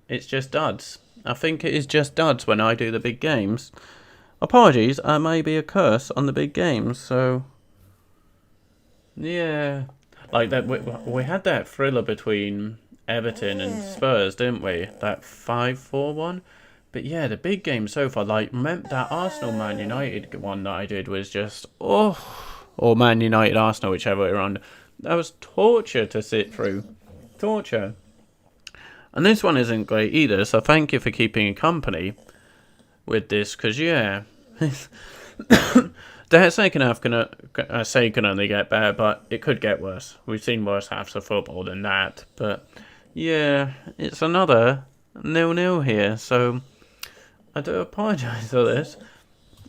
it's just duds. I think it is just duds when I do the big games. Apologies, I may be a curse on the big games, so... Yeah. Like, that, we had that thriller between Everton and Spurs, didn't we? That 5-4 one. But yeah, the big game so far, like, remember that Arsenal Man United one that I did was just, or Man United Arsenal, whichever way around. That was torture to sit through. Torture. And this one isn't great either, so thank you for keeping company with this, because yeah, the second half can only get better, but it could get worse. We've seen worse halves of football than that, but yeah, it's another 0-0 here, so I do apologise for this.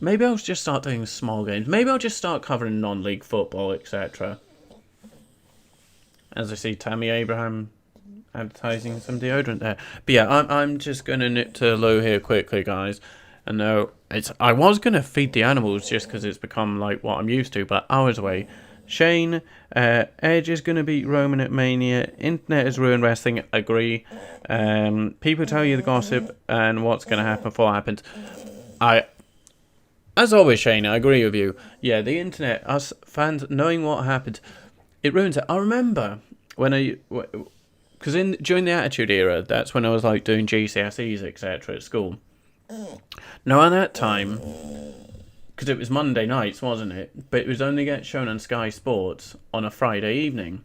Maybe I'll just start doing small games. Maybe I'll just start covering non-league football, etc. As I see Tammy Abraham advertising some deodorant there. But yeah, I'm just going to nip to low here quickly, guys. And no, I was going to feed the animals just because it's become like what I'm used to, but hours away. Shane, Edge is going to beat Roman at Mania. Internet has ruined wrestling. Agree. People tell you the gossip and what's going to happen before it happens. As always, Shane, I agree with you. Yeah, the internet, us fans knowing what happened, it ruins it. I remember when because during the Attitude Era, that's when I was like doing GCSEs, etc. at school. Now at that time, because it was Monday nights, wasn't it? But it was only get shown on Sky Sports on a Friday evening.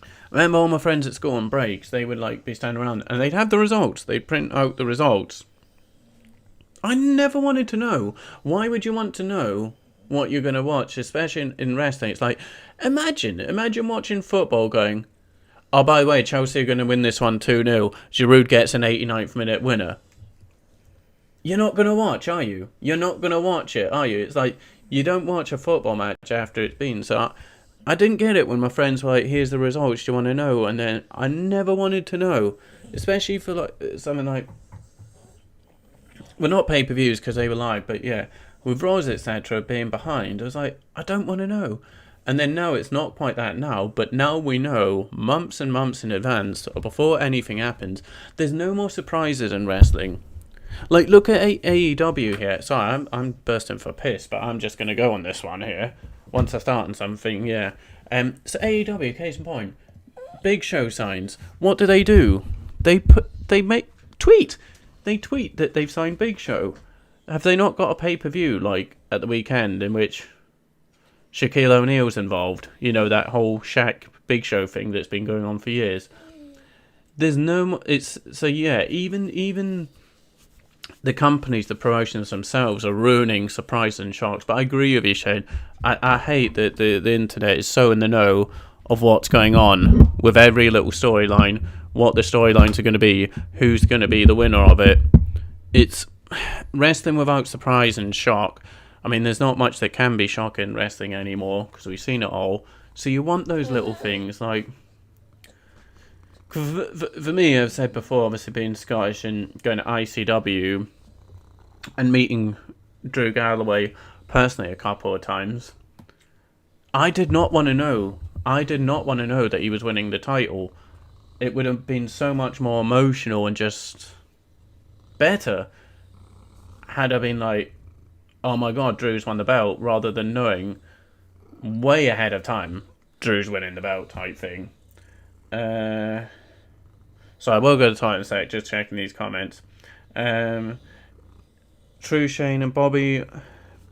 I remember all my friends at school on breaks, they would like be standing around and they'd have the results. They'd print out the results. I never wanted to know. Why would you want to know what you're going to watch, especially in wrestling? It's like, imagine watching football going, oh, by the way, Chelsea are going to win this one 2-0. Giroud gets an 89th minute winner. You're not going to watch, are you? You're not going to watch it, are you? It's like, you don't watch a football match after it's been. So I didn't get it when my friends were like, here's the results, do you want to know? And then I never wanted to know, especially for like something like, well, not pay-per-views because they were live, but yeah, with Raws, etc. being behind, I was like, I don't want to know. And then now it's not quite that now, but now we know months and months in advance, or before anything happens. There's no more surprises in wrestling. Like, look at AEW here. Sorry, I'm bursting for piss, but I'm just going to go on this one here. Once I start on something, yeah. So AEW, case in point. Big Show signs. What do? They tweet that they've signed Big Show. Have they not got a pay-per-view, like, at the weekend in which Shaquille O'Neal's involved? You know, that whole Shaq Big Show thing that's been going on for years. There's no... So, yeah, even the companies, the promotions themselves are ruining surprise and shocks. But I agree with you, Shane. I hate that the internet is so in the know of what's going on with every little storyline, what the storylines are going to be, who's going to be the winner of it. It's wrestling without surprise and shock. I mean, there's not much that can be shock in wrestling anymore because we've seen it all. So you want those little things like... For me, I've said before, obviously being Scottish and going to ICW and meeting Drew Galloway personally a couple of times, I did not want to know. I did not want to know that he was winning the title. It would have been so much more emotional and just better had I been like, oh my god, Drew's won the belt, rather than knowing way ahead of time Drew's winning the belt type thing. So I will go to the title sec, just checking these comments. True Shane and Bobby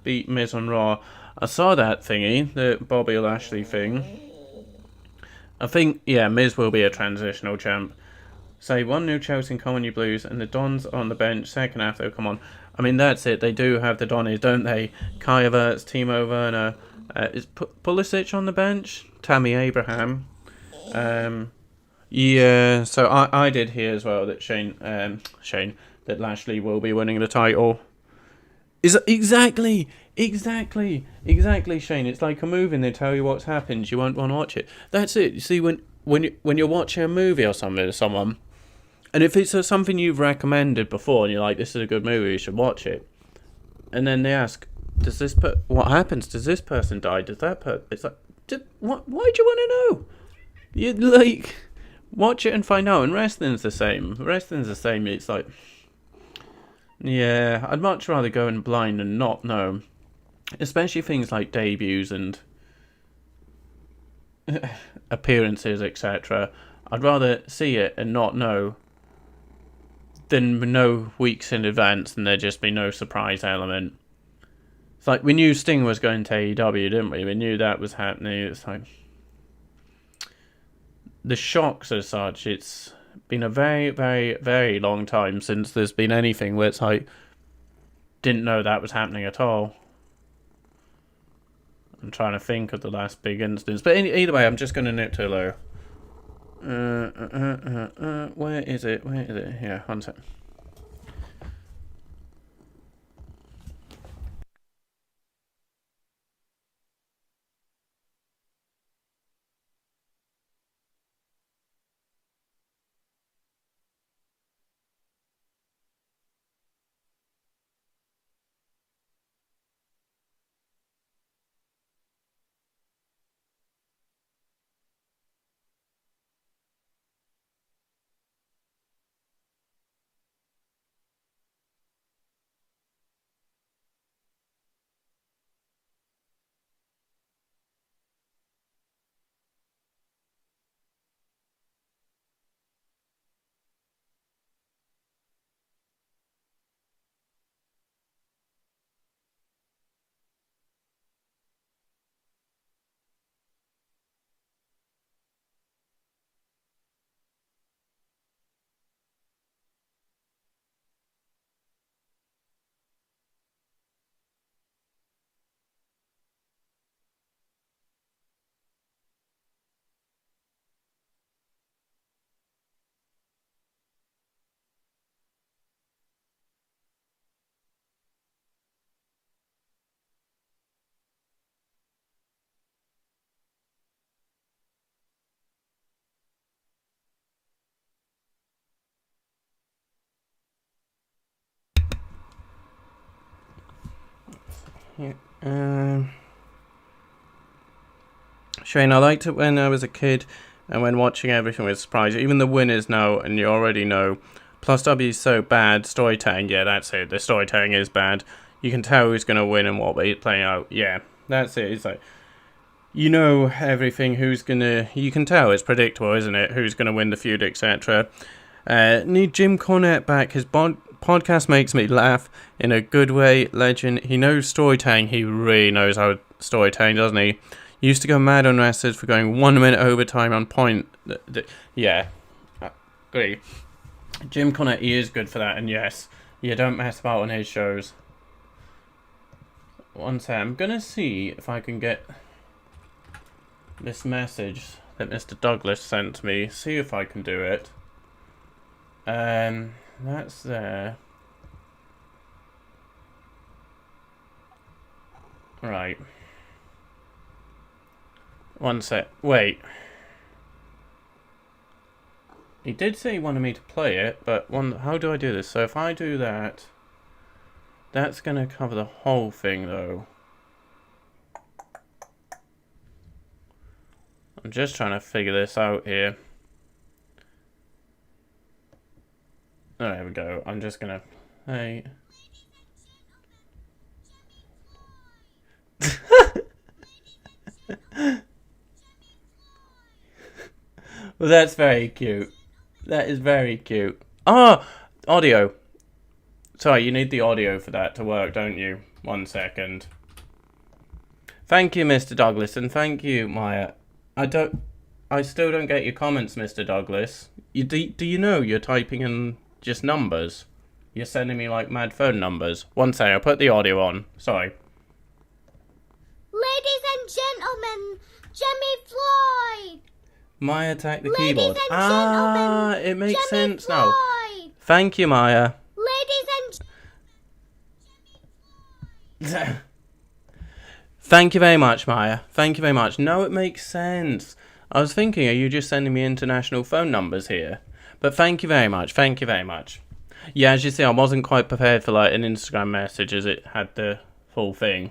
beat Miz on Raw. I saw that thingy, the Bobby Lashley thing. I think, yeah, Miz will be a transitional champ. Say, one new Chelsea and Colony Blues, and the Dons on the bench. Second half, they'll come on. I mean, that's it. They do have the Donnies, don't they? Kai Havertz, Timo Werner. Is Pulisic on the bench? Tammy Abraham. Yeah, so I did hear as well that Shane, that Lashley will be winning the title. Is exactly, Shane. It's like a movie and they tell you what's happened. You won't want to watch it. That's it. You see, when when you're watching a movie or something with someone, and if it's something you've recommended before, and you're like, "This is a good movie, you should watch it," and then they ask, what happens? Does this person die? Does that It's like, what? Why do you want to know? You like watch it and find out. And wrestling's the same. It's like, yeah, I'd much rather go in blind and not know, especially things like debuts and appearances, etc. I'd rather see it and not know than know weeks in advance and there just be no surprise element. It's like we knew Sting was going to AEW, didn't we? We knew that was happening. It's like the shocks as such. It's been a very, very, very long time since there's been anything where it's like didn't know that was happening at all. I'm trying to think of the last big instance, but either way, I'm just going to nip to low. Where is it? Yeah, one sec. Yeah. Shane, I liked it when I was a kid and when watching everything was surprising. Even the winners know, and you already know. Plus W is so bad. Storytelling, yeah, that's it. The storytelling is bad. You can tell who's going to win and what way it's playing out. Yeah, that's it. It's like, you know everything. Who's going to... You can tell. It's predictable, isn't it? Who's going to win the feud, etc. Need Jim Cornette back. His podcast makes me laugh in a good way. Legend. He knows storytelling. He really knows how storytelling, doesn't he? Used to go mad on wrestlers for going 1 minute overtime on point. Yeah, agree. Jim Cornette, he is good for that, and yes, you don't mess about on his shows. One sec, I'm gonna see if I can get this message that Mr. Douglas sent me. See if I can do it. That's there. Right. One sec. Wait. He did say he wanted me to play it, but how do I do this? So if I do that, that's going to cover the whole thing, though. I'm just trying to figure this out here. Oh, there we go. I'm just going to... Hey... Well, that's very cute. That is very cute. Ah! Audio. Sorry, you need the audio for that to work, don't you? 1 second. Thank you, Mr. Douglas, and thank you, Maya. I still don't get your comments, Mr. Douglas. Do you know you're typing in just numbers? You're sending me, like, mad phone numbers. 1 second, I'll put the audio on. Sorry. Ladies and gentlemen, Jimmifloyd! Maya attacked the keyboard. It makes Jimmifloyd! sense now. Thank you, Maya. Ladies and... Thank you very much, Maya. Thank you very much. No, it makes sense. I was thinking, are you just sending me international phone numbers here? But thank you very much. Thank you very much. Yeah, as you see, I wasn't quite prepared for like an Instagram message as it had the full thing.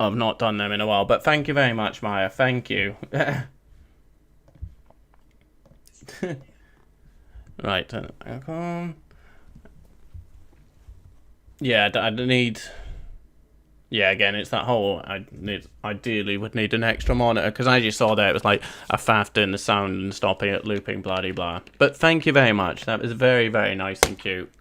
I've not done them in a while, but thank you very much, Maya. Thank you. Right, back on. Yeah, I need. Yeah, again, it's that whole. Ideally would need an extra monitor because as you saw there, it was like a faff doing the sound and stopping it, looping, blah blah blah. But thank you very much. That was very very nice and cute.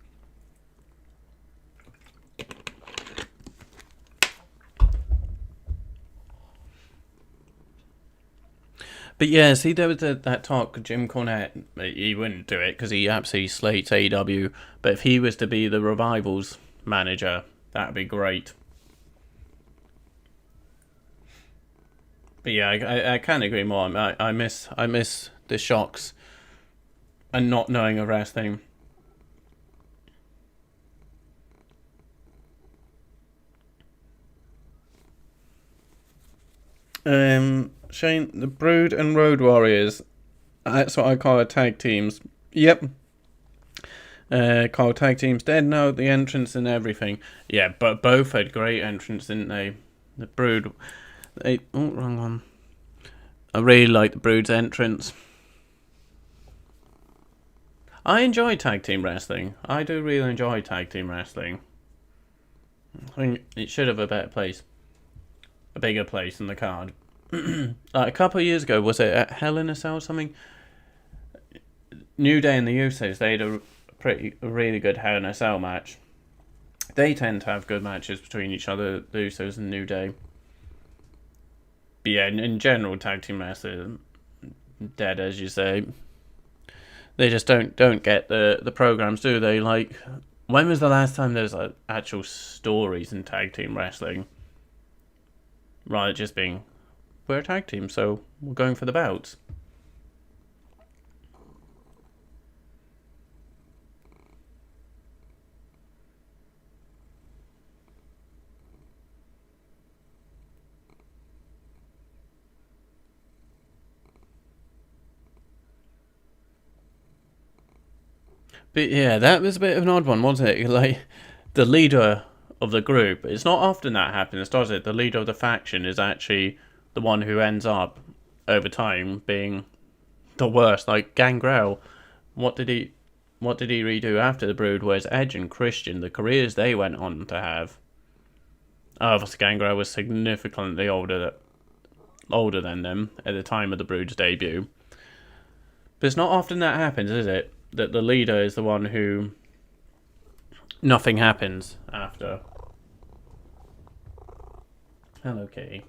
But yeah, see, there was that talk, Jim Cornette, he wouldn't do it because he absolutely slates AEW. But if he was to be the Revival's manager, that'd be great. But yeah, I can't agree more. I miss the shocks and not knowing of wrestling. Shane, the Brood and Road Warriors. That's what I call it, tag teams. Yep. Called tag teams. Dead Note, the entrance and everything. Yeah, but both had great entrance, didn't they? The Brood. Wrong one. I really like the Brood's entrance. I enjoy tag team wrestling. I do really enjoy tag team wrestling. I think it should have a better place. A bigger place in the card. Like a couple of years ago, was it at Hell in a Cell or something? New Day and the Usos, they had a really good Hell in a Cell match. They tend to have good matches between each other, the Usos and New Day. But yeah, in general, tag team wrestlers, dead as you say. They just don't get the programs, do they? Like, when was the last time there was like, actual stories in tag team wrestling? Rather just being, we're a tag team, so we're going for the belts. But yeah, that was a bit of an odd one, wasn't it? Like, the leader of the group, it's not often that happens, does it? The leader of the faction is actually the one who ends up, over time, being the worst. Like, Gangrel, what did he redo after the Brood? Whereas Edge and Christian, the careers they went on to have. Obviously, Gangrel was significantly older than them at the time of the Brood's debut. But it's not often that happens, is it? That the leader is the one who nothing happens after. Hello, Kitty.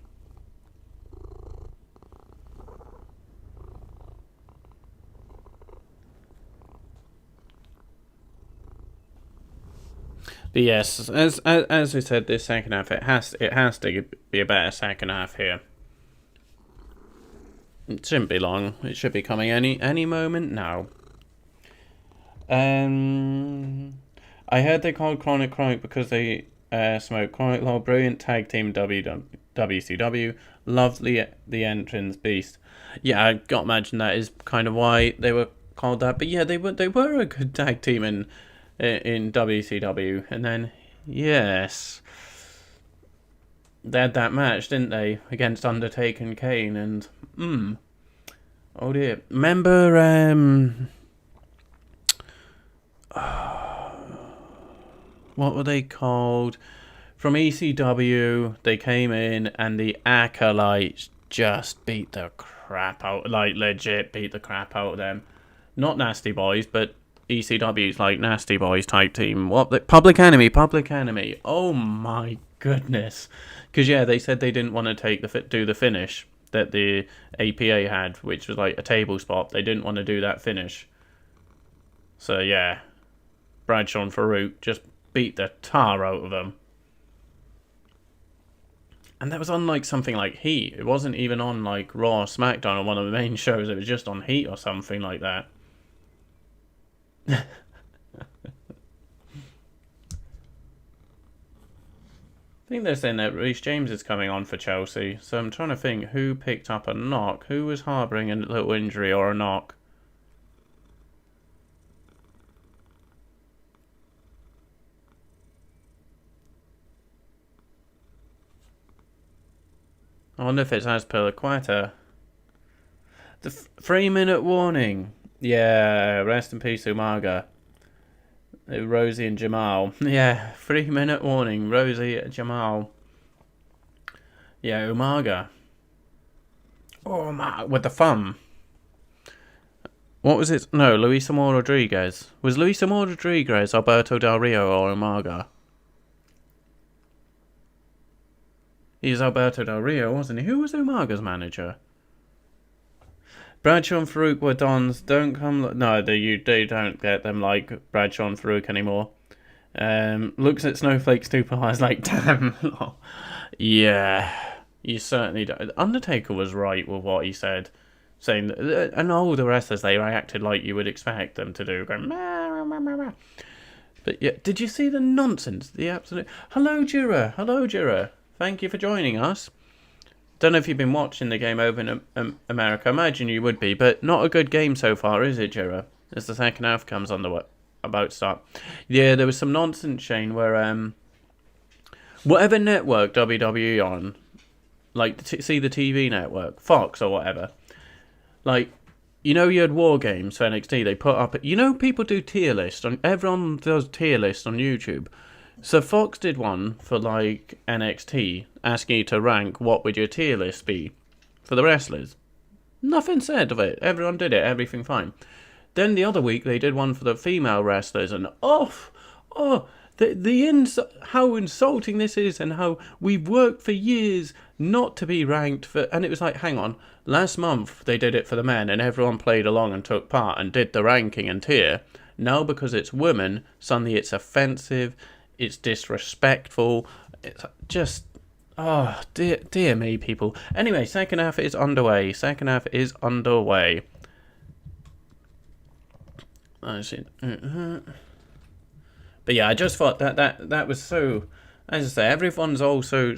But yes, as we said, this second half it has to be a better second half here. It shouldn't be long. It should be coming any moment now. I heard they called Chronic because they smoked Chronic Law. Brilliant tag team WCW. Loved the entrance beast. Yeah, I got to imagine that is kind of why they were called that. But yeah, they were a good tag team in WCW. And then yes, they had that match, didn't they, against Undertaker and Kane? And oh dear, remember what were they called? From ECW, they came in and the Acolytes just beat the crap out, like legit beat the crap out of them. Not Nasty Boys, but ECW's like Nasty Boys type team. What? Public Enemy. Oh my goodness. Because yeah, they said they didn't want to do the finish that the APA had, which was like a table spot. They didn't want to do that finish. So yeah, Bradshaw and Farouk just beat the tar out of them. And that was on like something like Heat. It wasn't even on like Raw or SmackDown or one of the main shows. It was just on Heat or something like that. But think they're saying that Reece James is coming on for Chelsea. So I'm trying to think who picked up a knock. Who was harbouring a little injury or a knock? I wonder if it's as per Quetta. The 3-minute warning. Yeah, rest in peace, Umaga. Rosie and Jamal. Yeah, 3-minute warning. Rosie and Jamal. Yeah, Umaga. Oh, my. With the thumb. What was it? No, Luis Amor Rodriguez. Was Luis Amor Rodriguez Alberto Del Rio or Umaga? He's Alberto Del Rio, wasn't he? Who was Umaga's manager? Bradshaw and Farouk were Dons. Don't come... No, they don't get them like Bradshaw and Farouk anymore. Looks at Snowflake Stupefy's like, damn. Yeah, you certainly don't. Undertaker was right with what he said. Saying that, and all the rest as they reacted like you would expect them to do. Going, meh, meh, meh, meh. But yeah, did you see the nonsense? The absolute... Hello, Jura. Hello, Jura. Thank you for joining us. Don't know if you've been watching the game over in America. I imagine you would be, but not a good game so far, is it, Jura? As the second half comes on the about to start. Yeah, there was some nonsense, Shane, where whatever network WWE on, like see the TV network, Fox or whatever, like you know you had War Games for NXT. They put up, you know, people do tier list on. Everyone does tier list on YouTube. So Fox did one for like NXT, asking you to rank what would your tier list be for the wrestlers. Nothing said of it. Everyone did it. Everything fine. Then the other week they did one for the female wrestlers, and how insulting this is, and how we've worked for years not to be ranked for. And it was like, hang on, last month they did it for the men, and everyone played along and took part and did the ranking and tier. Now because it's women, suddenly it's offensive. It's disrespectful. It's just... Oh, dear me, people. Anyway, second half is underway. Second half is underway. But yeah, I just thought that was so... As I say, everyone's all so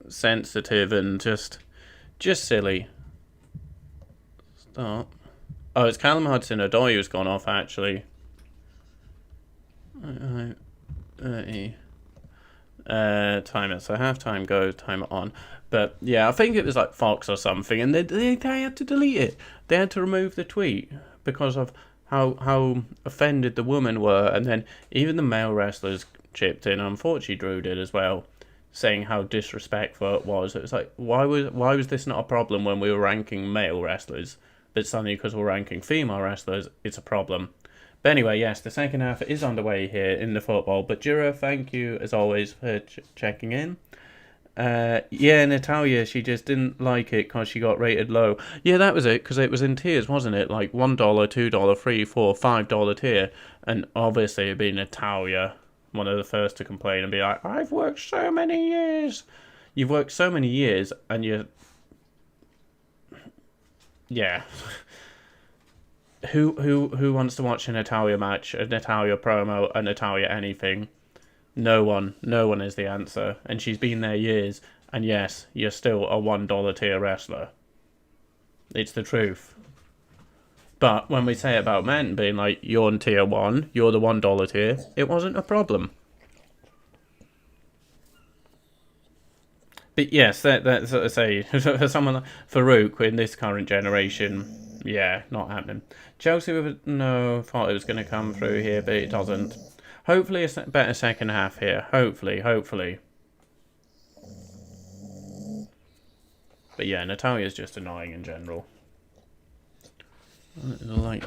sensitive and just silly. Stop. Oh, it's Callum Hudson-Odoi who's gone off, actually. 30 time it, so half time go, time it on. But yeah, I think it was like Fox or something, and they had to delete it. They had to remove the tweet because of how offended the women were, and then even the male wrestlers chipped in. Unfortunately, Drew did as well, saying how disrespectful it was. It was like, why was this not a problem when we were ranking male wrestlers, but suddenly because we're ranking female wrestlers, it's a problem. But anyway, yes, the second half is underway here in the football. But Jura, thank you as always for checking in. Yeah, Natalia, she just didn't like it because she got rated low. Yeah, that was it, because it was in tiers, wasn't it? Like $1, $2, $3, $4, $5 tier. And obviously it'd be Natalia, one of the first to complain and be like, I've worked so many years. You've worked so many years and you're... Yeah. Who wants to watch a Natalia match, a Natalia promo, a Natalia anything? No one is the answer. And she's been there years. And yes, you're still a $1 tier wrestler. It's the truth. But when we say about men being like, you're in tier 1, you're the $1 tier, it wasn't a problem. But yes, that's what I say. For someone like Farouk in this current generation... Yeah, not happening. Chelsea thought it was going to come through here, but it doesn't. Hopefully a better second half here. Hopefully. But yeah, Natalia's just annoying in general. The light.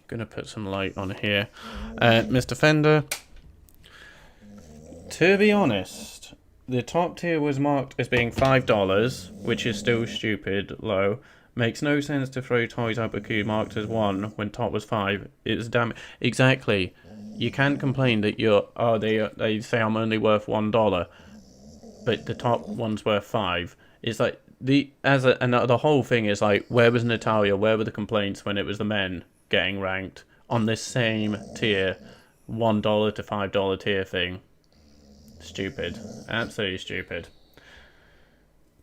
Going to put some light on here. Mr. Fender. To be honest, the top tier was marked as being $5, which is still stupid low. Makes no sense to throw toys up a queue marked as 1 when top was 5. It's damn... Exactly. You can't complain that you're... Oh, they say I'm only worth $1, but the top one's worth 5. It's like... the whole thing is like, where was Natalia? Where were the complaints when it was the men getting ranked on this same tier, $1 to $5 tier thing? Stupid. Absolutely stupid.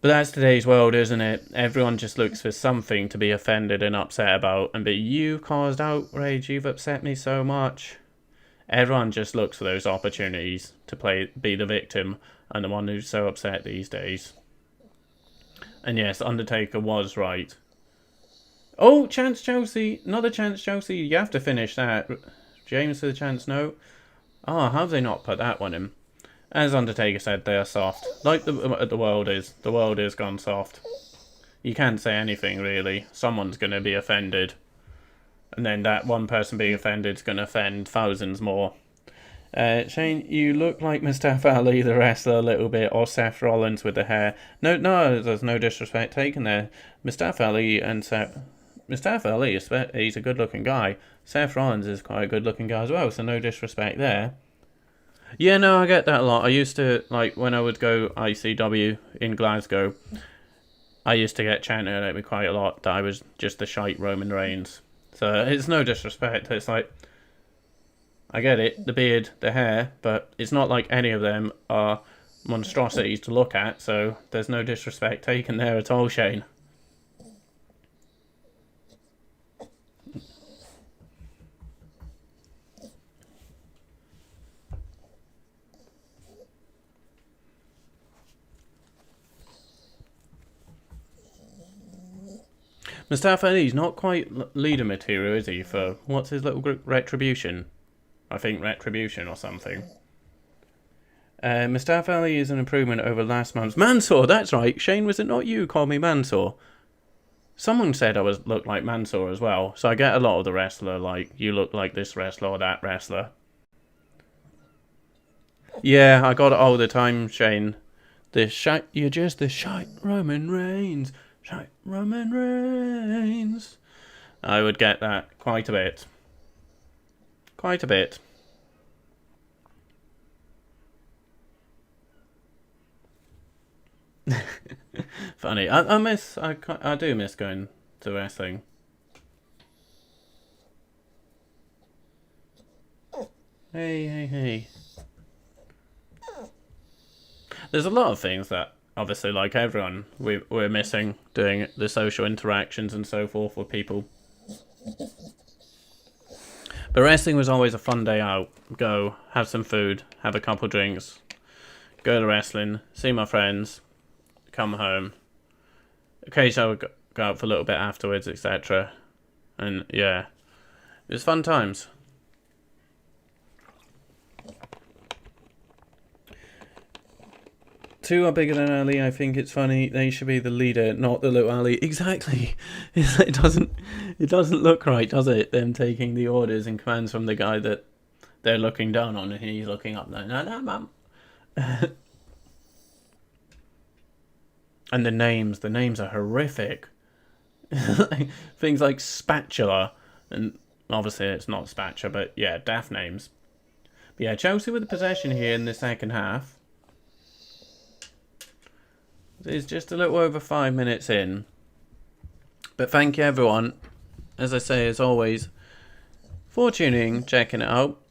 But that's today's world, isn't it? Everyone just looks for something to be offended and upset about. And but you caused outrage, you've upset me so much. Everyone just looks for those opportunities to be the victim and the one who's so upset these days. And yes, Undertaker was right. Oh, chance Chelsea. Another chance Chelsea. You have to finish that. James for the chance, no. Oh, how have they not put that one in? As Undertaker said, they are soft. Like the world is. The world is gone soft. You can't say anything, really. Someone's going to be offended. And then that one person being offended is going to offend thousands more. Shane, you look like Mustafa Ali, the wrestler, a little bit, or Seth Rollins with the hair. No, there's no disrespect taken there. Mustafa Ali, he's a good-looking guy. Seth Rollins is quite a good-looking guy as well, so no disrespect there. Yeah, no, I get that a lot. I used to, like, when I would go ICW in Glasgow, I used to get chanted at me quite a lot that I was just the shite Roman Reigns. So it's no disrespect. It's like, I get it, the beard, the hair, but it's not like any of them are monstrosities to look at, so there's no disrespect taken there at all, Shane. Mustafa Ali's not quite leader material, is he, for, what's his little group, Retribution? I think Retribution or something. Mustafa Ali is an improvement over last month's... Mansoor, that's right. Shane, was it not you who called me Mansoor? Someone said I looked like Mansoor as well, so I get a lot of the wrestler, like, you look like this wrestler or that wrestler. Yeah, I got it all the time, Shane. You're just the shite Roman Reigns. Shite Roman Reigns. I would get that quite a bit. Quite a bit. Funny. I do miss going to wrestling. Hey. There's a lot of things that, obviously, like everyone, we're missing doing the social interactions and so forth with people. But wrestling was always a fun day out. Go, have some food, have a couple drinks, go to wrestling, see my friends, come home. Occasionally I would go out for a little bit afterwards, etc. And yeah, it was fun times. Two are bigger than Ali. I think it's funny. They should be the leader, not the little Ali. Exactly. It doesn't look right, does it? Them taking the orders and commands from the guy that they're looking down on, and he's looking up. No, ma'am. And the names are horrific. Things like spatula, and obviously it's not spatula, but yeah, daft names. But yeah, Chelsea with the possession here in the second half. It's just a little over 5 minutes in. But thank you everyone, as I say, as always, for tuning in, checking it out.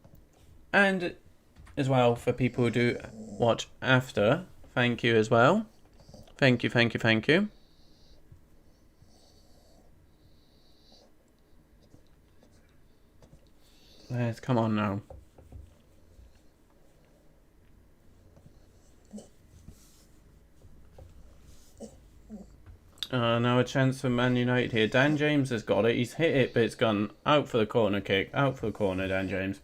And as well, for people who do watch after, thank you as well. Thank you. Let's come on now. Now a chance for Man United here. Dan James has got it. He's hit it, but it's gone out for the corner kick. Out for the corner, Dan James.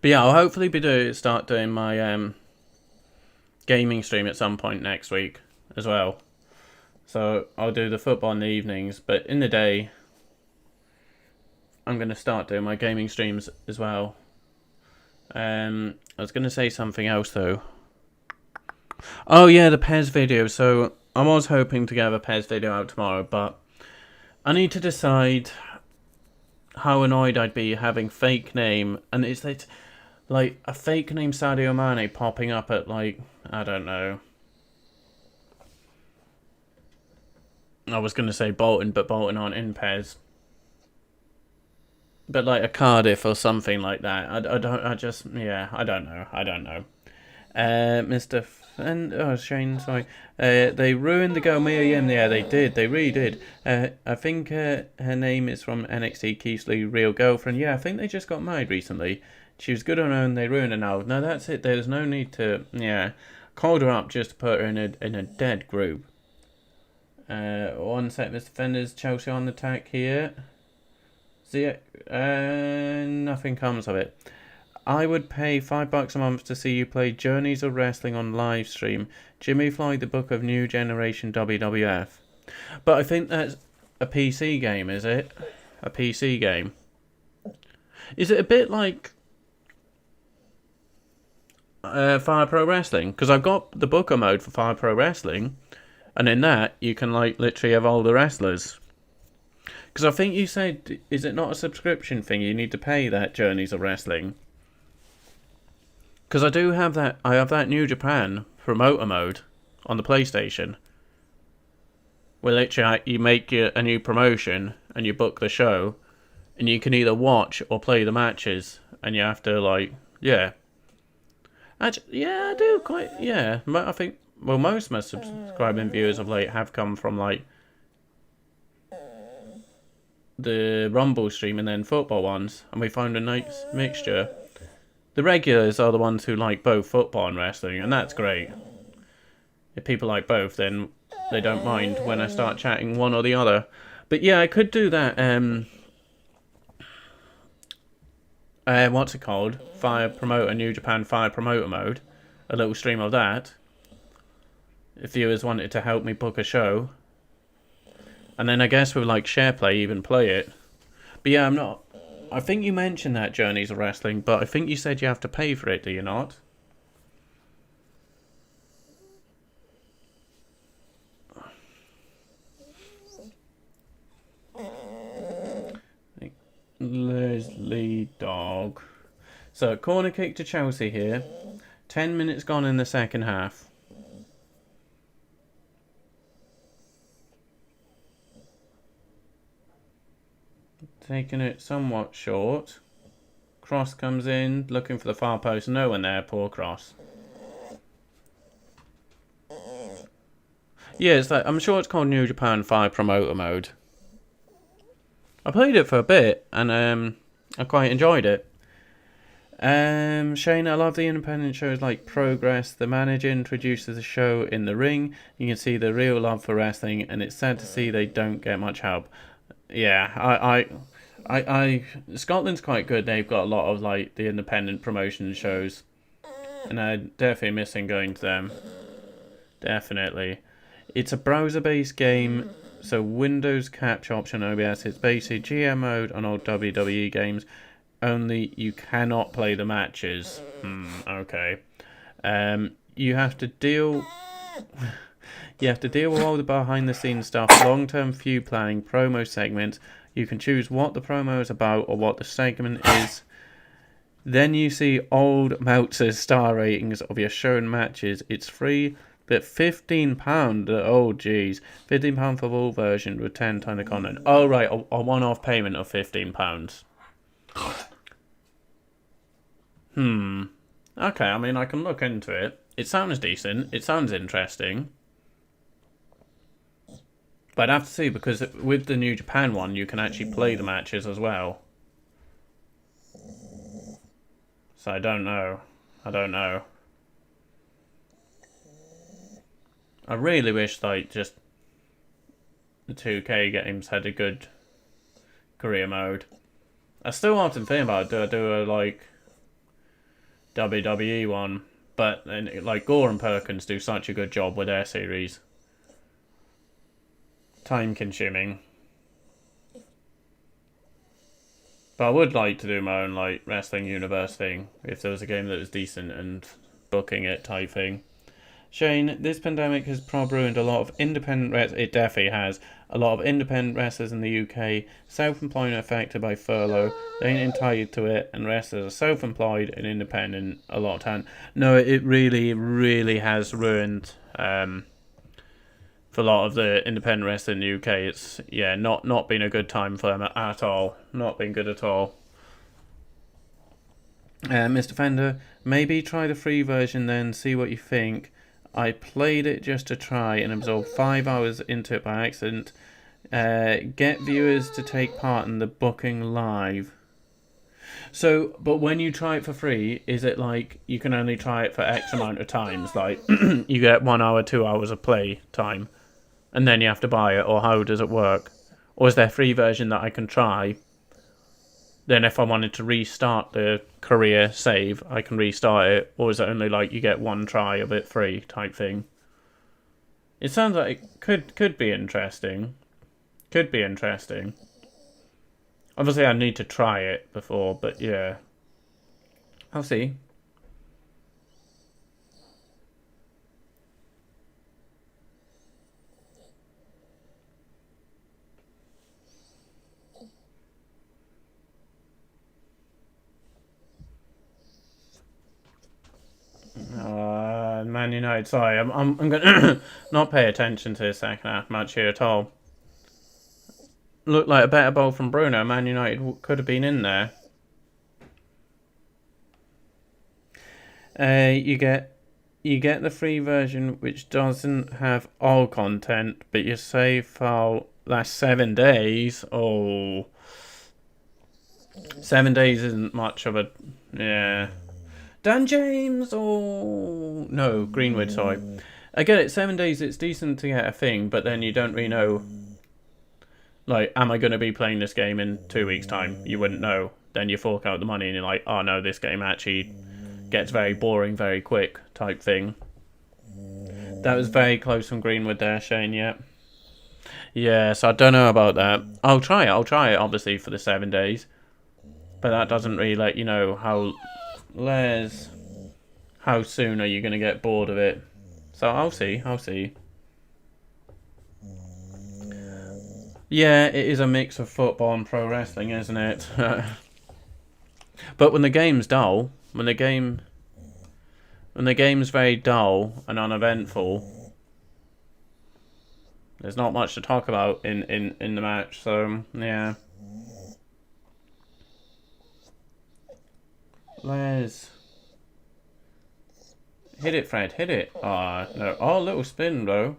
But yeah, I'll hopefully start doing my gaming stream at some point next week as well. So I'll do the football in the evenings, but in the day, I'm going to start doing my gaming streams as well. I was going to say something else though. Oh yeah, the Pez video. So I was hoping to get a Pez video out tomorrow, but I need to decide how annoyed I'd be having fake name, and it's like a fake name Sadio Mane popping up at like, I don't know. I was going to say Bolton, but Bolton aren't in Pez. but like a Cardiff or something like that. I don't. I don't know. Mr. Shane, sorry. They ruined the girl Mia Yim. Yeah, they did. They really did. I think her name is from NXT, Keith Lee's real girlfriend. Yeah, I think they just got married recently. She was good on her own. They ruined her now. No, that's it. There's no need to. Yeah, called her up just to put her in a dead group. One sec, Mr. Fenders. Chelsea on the attack here. See, nothing comes of it. I would pay $5 a month to see you play Journeys of Wrestling on live stream. Jimmifloyd, the Book of New Generation WWF. But I think that's a PC game, is it? A PC game. Is it a bit like Fire Pro Wrestling? Because I've got the Booker mode for Fire Pro Wrestling, and in that you can like literally have all the wrestlers. Because I think you said, is it not a subscription thing? You need to pay that Journeys of Wrestling. Because I do have that. I have that New Japan promoter mode on the PlayStation, where literally you make a new promotion and you book the show, and you can either watch or play the matches, and you have to like, yeah. Actually, yeah, I do quite, yeah. I think, well, most of my subscribing viewers of late have come from like the Rumble stream and then football ones, and we found a nice mixture. The regulars are the ones who like both football and wrestling, and that's great. If people like both, then they don't mind when I start chatting one or the other. But yeah, I could do that. What's it called? Fire Promoter, New Japan Fire Promoter mode. A little stream of that. If viewers wanted to help me book a show. And then I guess with like SharePlay, even play it. But yeah, I'm not... I think you mentioned that Journeys of Wrestling, but I think you said you have to pay for it, do you not? Leslie Dog. So, corner kick to Chelsea here. 10 minutes gone in the second half. Taking it somewhat short. Cross comes in, looking for the far post. No one there, poor Cross. Yeah, it's like, I'm sure it's called New Japan Fire Promoter mode. I played it for a bit, and I quite enjoyed it. Shane, I love the independent shows like Progress. The manager introduces the show in the ring. You can see the real love for wrestling, and it's sad to see they don't get much help. Yeah, I Scotland's quite good. They've got a lot of like the independent promotion shows, and I'm definitely missing going to them. Definitely, it's a browser-based game, so Windows capture option OBS. It's basically GM mode on old WWE games. Only you cannot play the matches. Okay. You have to deal. You have to deal with all the behind-the-scenes stuff, long-term feud planning, promo segments. You can choose what the promo is about or what the segment is. Then you see old Meltzer's star ratings of your shown matches. It's free, but £15. Oh, geez. £15 for full version with 10 times the content. Oh, right. A one-off payment of £15. Okay, I mean, I can look into it. It sounds decent. It sounds interesting. But I'd have to see, because with the New Japan one, you can actually play the matches as well. So I don't know. I really wish, like, just the 2K games had a good career mode. I still often think about, do I do a, like, WWE one? But, like, Gore and Perkins do such a good job with their series. Time consuming. But I would like to do my own like wrestling universe thing if there was a game that was decent and booking it type thing. Shane, this pandemic has probably ruined a lot of independent wrestlers. It definitely has. A lot of independent wrestlers in the UK, self-employed and affected by furlough. They ain't entitled to it, and wrestlers are self-employed and independent a lot of time. No, it really, really has ruined for a lot of the independent wrestling in the UK, it's not been a good time for them at all. Not been good at all. Mr. Fender, maybe try the free version then, see what you think. I played it just to try and absorbed 5 hours into it by accident. Get viewers to take part in the booking live. So, but when you try it for free, is it like you can only try it for X amount of times? Like, you get 1 hour, 2 hours of play time, and then you have to buy it, or how does it work? Or is there a free version that I can try? Then if I wanted to restart the career save, I can restart it, or is it only like you get one try of it free type thing? It sounds like it could be interesting. Could be interesting. Obviously, I need to try it before, but yeah. I'll see. Man United. Sorry, I'm gonna not pay attention to the second half match here at all. Looked like a better ball from Bruno. Man United could have been in there. You get the free version, which doesn't have all content, but your save file lasts 7 days. Oh, 7 days isn't much of a Dan James, oh no, Greenwood, sorry. I get it, 7 days, it's decent to get a thing, but then you don't really know, like, am I going to be playing this game in 2 weeks' time? You wouldn't know. Then you fork out the money and you're like, oh no, this game actually gets very boring very quick type thing. That was very close from Greenwood there, Shane, yeah. Yeah, so I don't know about that. I'll try it, obviously, for the 7 days. But that doesn't really let you know how soon are you going to get bored of it. So I'll see. Yeah, it is a mix of football and pro wrestling, isn't it? But when the game's dull, when the game's very dull and uneventful, there's not much to talk about in the match, so yeah. Les. Hit it, Fred, hit it. Ah, no. Oh, little spin, though.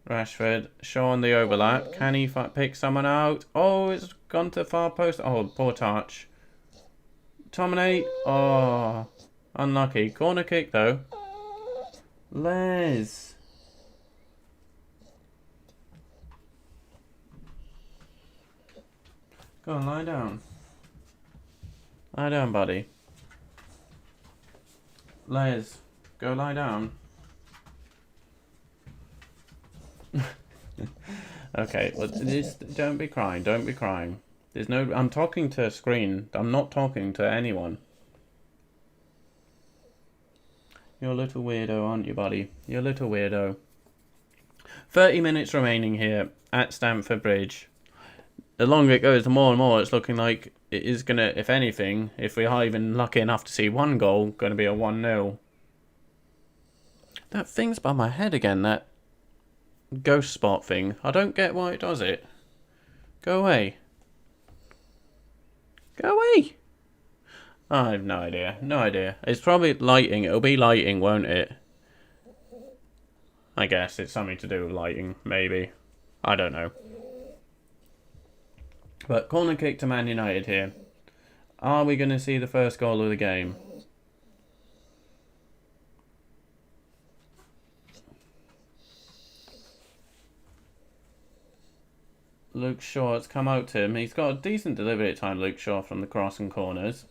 Rashford, showing the overlap. Can he pick someone out? Oh, it's gone to far post. Oh, poor touch. Dominate. Oh, unlucky. Corner kick, though. Les. Go on, lie down. Lie down, buddy. Les, go lie down. Okay, well, don't be crying. There's no. I'm talking to a screen. I'm not talking to anyone. You're a little weirdo, aren't you, buddy? You're a little weirdo. 30 minutes remaining here at Stamford Bridge. The longer it goes, the more and more it's looking like it is going to, if anything, if we are even lucky enough to see one goal, going to be a 1-0. That thing's by my head again, that ghost spot thing. I don't get why it does it. Go away. Go away. I have no idea. It's probably lighting. It'll be lighting, won't it? I guess it's something to do with lighting, maybe. I don't know. But corner kick to Man United here. Are we going to see the first goal of the game? Luke Shaw, it's come out to him. He's got a decent delivery time, Luke Shaw, from the cross and corners.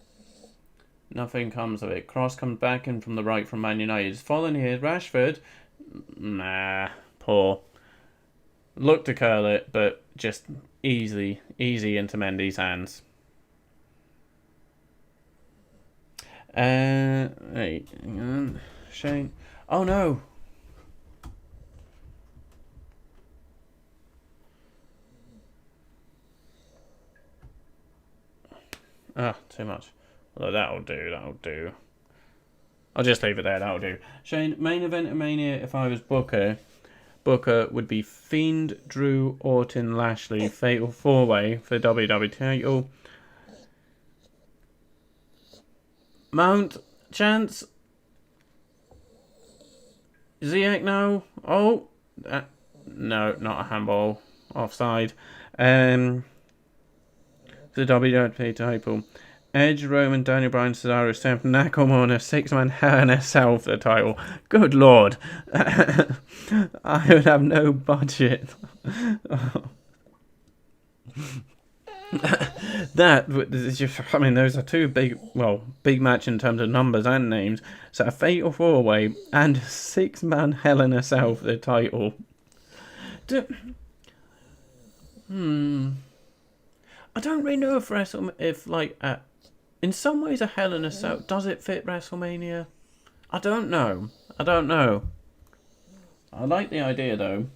Nothing comes of it. Cross comes back in from the right from Man United. It's fallen here. Rashford. Nah, poor. Looked to curl it, but just easy into Mendy's hands. Wait, hang on. Shane. Oh no. Ah, too much. Well, that'll do. I'll just leave it there, that'll do. Shane, main event of Mania, if I was Booker would be Fiend, Drew, Orton, Lashley, Fatal 4-Way for WWE title. Mount, Chance, Ziyech now. Oh, no, not a handball. Offside. The WWE title. Edge, Roman, Daniel Bryan, Cesaro, Stamford, Nakamura, 6-man Hell in a Cell for the title. Good lord. I would have no budget. I mean, those are two big match in terms of numbers and names. So a fatal 4-way and a 6-man Hell in a Cell for the title. I don't really know if in some ways a Hell in a Cell, does it fit WrestleMania? I don't know. I like the idea though.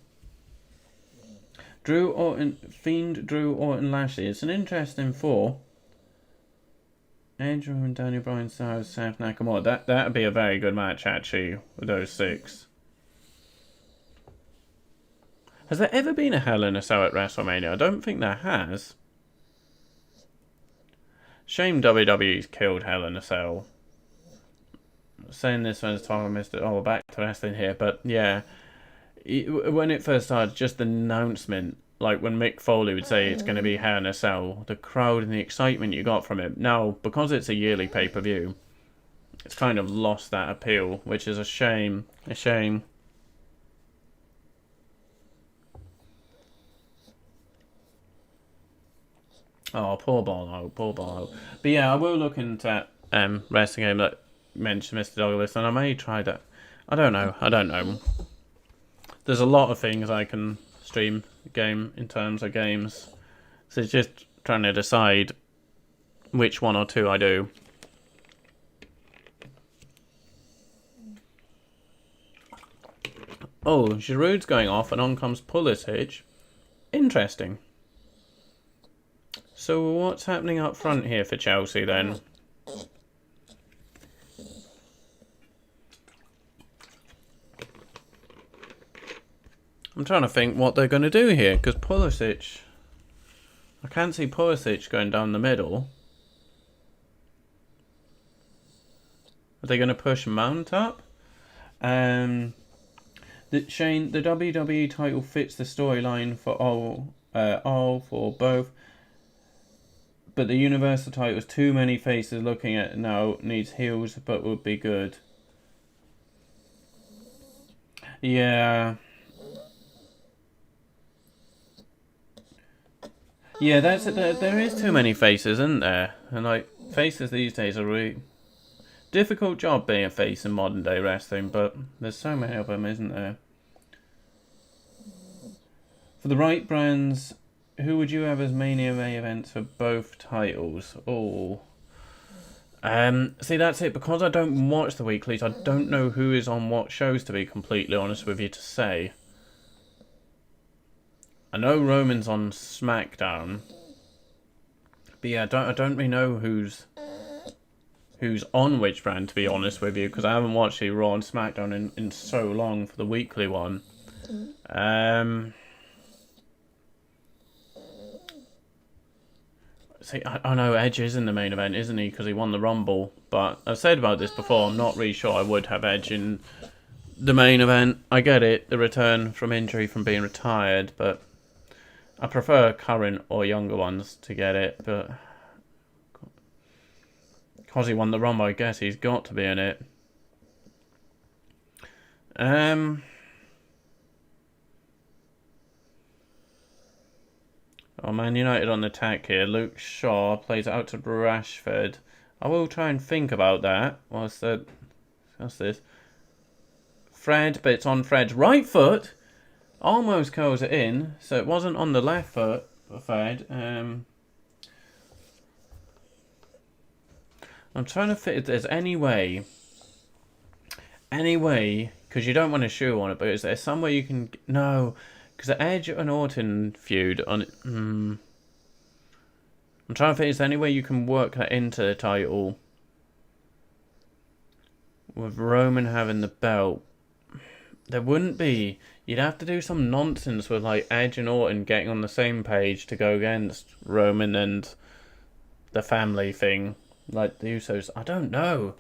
Drew Orton, Fiend, Drew Orton, Lashley. It's an interesting 4. Edge, Roman, Daniel Bryan, Cesaro, Seth, Nakamura. That would be a very good match actually with those 6. Has there ever been a Hell in a Cell at WrestleMania? I don't think there has. Shame WWE's killed Hell in a Cell. Saying this when it's time I missed it. Oh, we're back to wrestling here, but yeah. When it first started, just the announcement, like when Mick Foley would say it's going to be Hell in a Cell, the crowd and the excitement you got from it. Now, because it's a yearly pay-per-view, it's kind of lost that appeal, which is a shame. A shame. Oh, poor Barlow. But yeah, I will look into that wrestling game that mentioned Mr. Douglas, and I may try that. I don't know. There's a lot of things I can stream game in terms of games, so it's just trying to decide which one or two I do. Oh, Giroud's going off, and on comes Pulisic. Interesting. So what's happening up front here for Chelsea then? I'm trying to think what they're going to do here, because Pulisic... I can't see Pulisic going down the middle. Are they going to push Mount up? Shane, the WWE title fits the storyline for all for both. But the Universal title is too many faces looking at it now. Needs heels, but would be good. Yeah. Yeah, there is too many faces, isn't there? And like faces these days are really difficult job being a face in modern day wrestling, but there's so many of them, isn't there? For the right brands, who would you have as Mania main events for both titles? Oh. See, that's it. Because I don't watch the weeklies, I don't know who is on what shows, to be completely honest with you, to say. I know Roman's on SmackDown. But yeah, I don't really know who's on which brand, to be honest with you, because I haven't watched the Raw and SmackDown in so long for the weekly one. See, I know Edge is in the main event, isn't he? Because he won the Rumble. But I've said about this before, I'm not really sure I would have Edge in the main event. I get it, the return from injury from being retired, but I prefer current or younger ones to get it. But because he won the Rumble, I guess he's got to be in it. Oh, Man United on the attack here. Luke Shaw plays it out to Rashford. I will try and think about that. What's this? Fred, but it's on Fred's right foot. Almost curls it in. So it wasn't on the left foot for Fred. I'm trying to fit if there's any way, because you don't want to shoe on it, but is there some way you can... No, because the Edge and Orton feud on it... I'm trying to think, is there any way you can work that into the title with Roman having the belt, there wouldn't be. You'd have to do some nonsense with like Edge and Orton getting on the same page to go against Roman and the family thing, like the Usos. I don't know.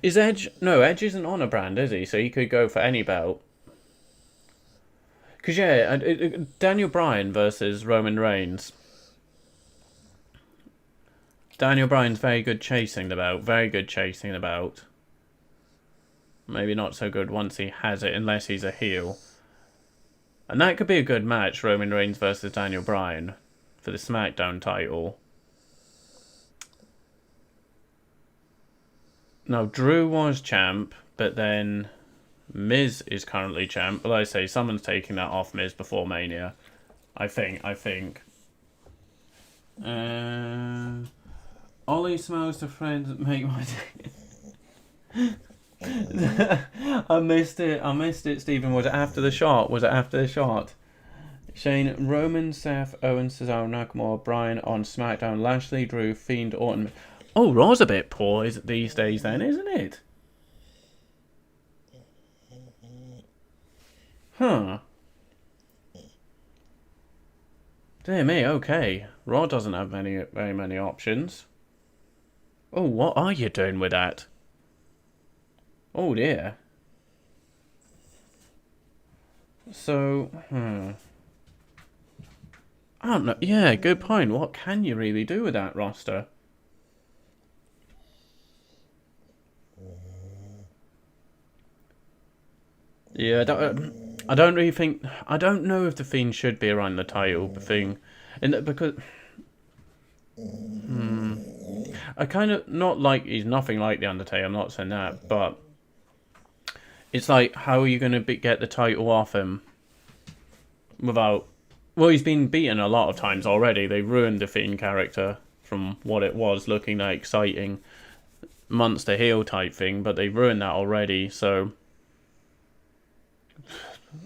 Is Edge... No, Edge isn't on a brand, is he? So he could go for any belt. Because, yeah, Daniel Bryan versus Roman Reigns. Daniel Bryan's very good chasing the belt. Very good chasing the belt. Maybe not so good once he has it, unless he's a heel. And that could be a good match, Roman Reigns versus Daniel Bryan, for the SmackDown title. Now, Drew was champ, but then Miz is currently champ. But like I say, someone's taking that off Miz before Mania. I think. Ollie smells the friends that make my day. I missed it, Stephen. Was it after the shot? Shane, Roman, Seth, Owen, Cesaro, Nakamura, Bryan on SmackDown, Lashley, Drew, Fiend, Orton. Oh, Raw's a bit poor these days then, isn't it? Huh. Dear me, okay. Raw doesn't have very many options. Oh, what are you doing with that? Oh dear. So, I don't know. Yeah, good point. What can you really do with that roster? Yeah, I don't really think... I don't know if the Fiend should be around the title thing. Because... I kind of... Not like... He's nothing like The Undertaker, I'm not saying that, but... It's like, how are you going to get the title off him? Without... Well, he's been beaten a lot of times already. They ruined the Fiend character from what it was, looking like exciting monster heel type thing, but they ruined that already, so...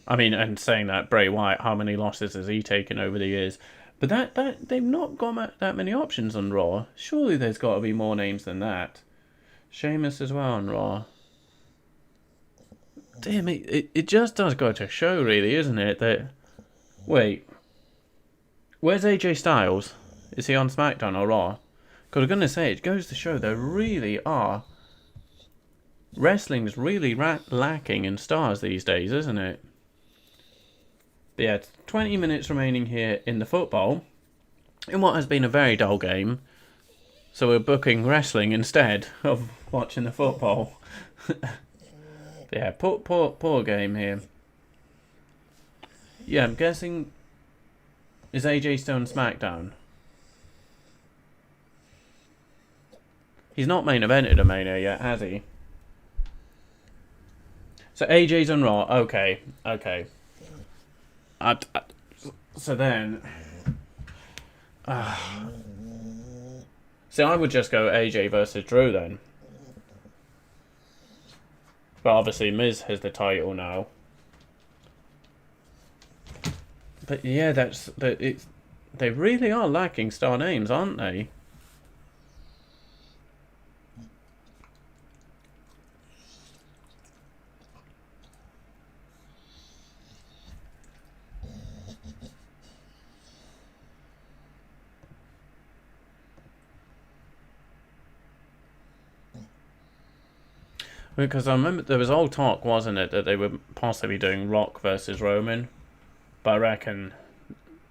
I mean, and saying that, Bray Wyatt, how many losses has he taken over the years? But that they've not got that many options on Raw. Surely there's got to be more names than that. Sheamus as well on Raw. Dear me, it just does go to show, really, isn't it? That... Wait. Where's AJ Styles? Is he on SmackDown or Raw? Because I'm going to say, it goes to show there really are... Wrestling's really lacking in stars these days, isn't it? But yeah, 20 minutes remaining here in the football. In what has been a very dull game. So we're booking wrestling instead of watching the football. Yeah, poor game here. Yeah, I'm guessing... Is AJ still on SmackDown? He's not main evented a Mania yet, has he? So AJ's on Raw. Okay. So then... See, I would just go AJ versus Drew then. But obviously Miz has the title now. But yeah, they really are lacking star names, aren't they? Because I remember there was all talk, wasn't it, that they were possibly doing Rock versus Roman. But I reckon,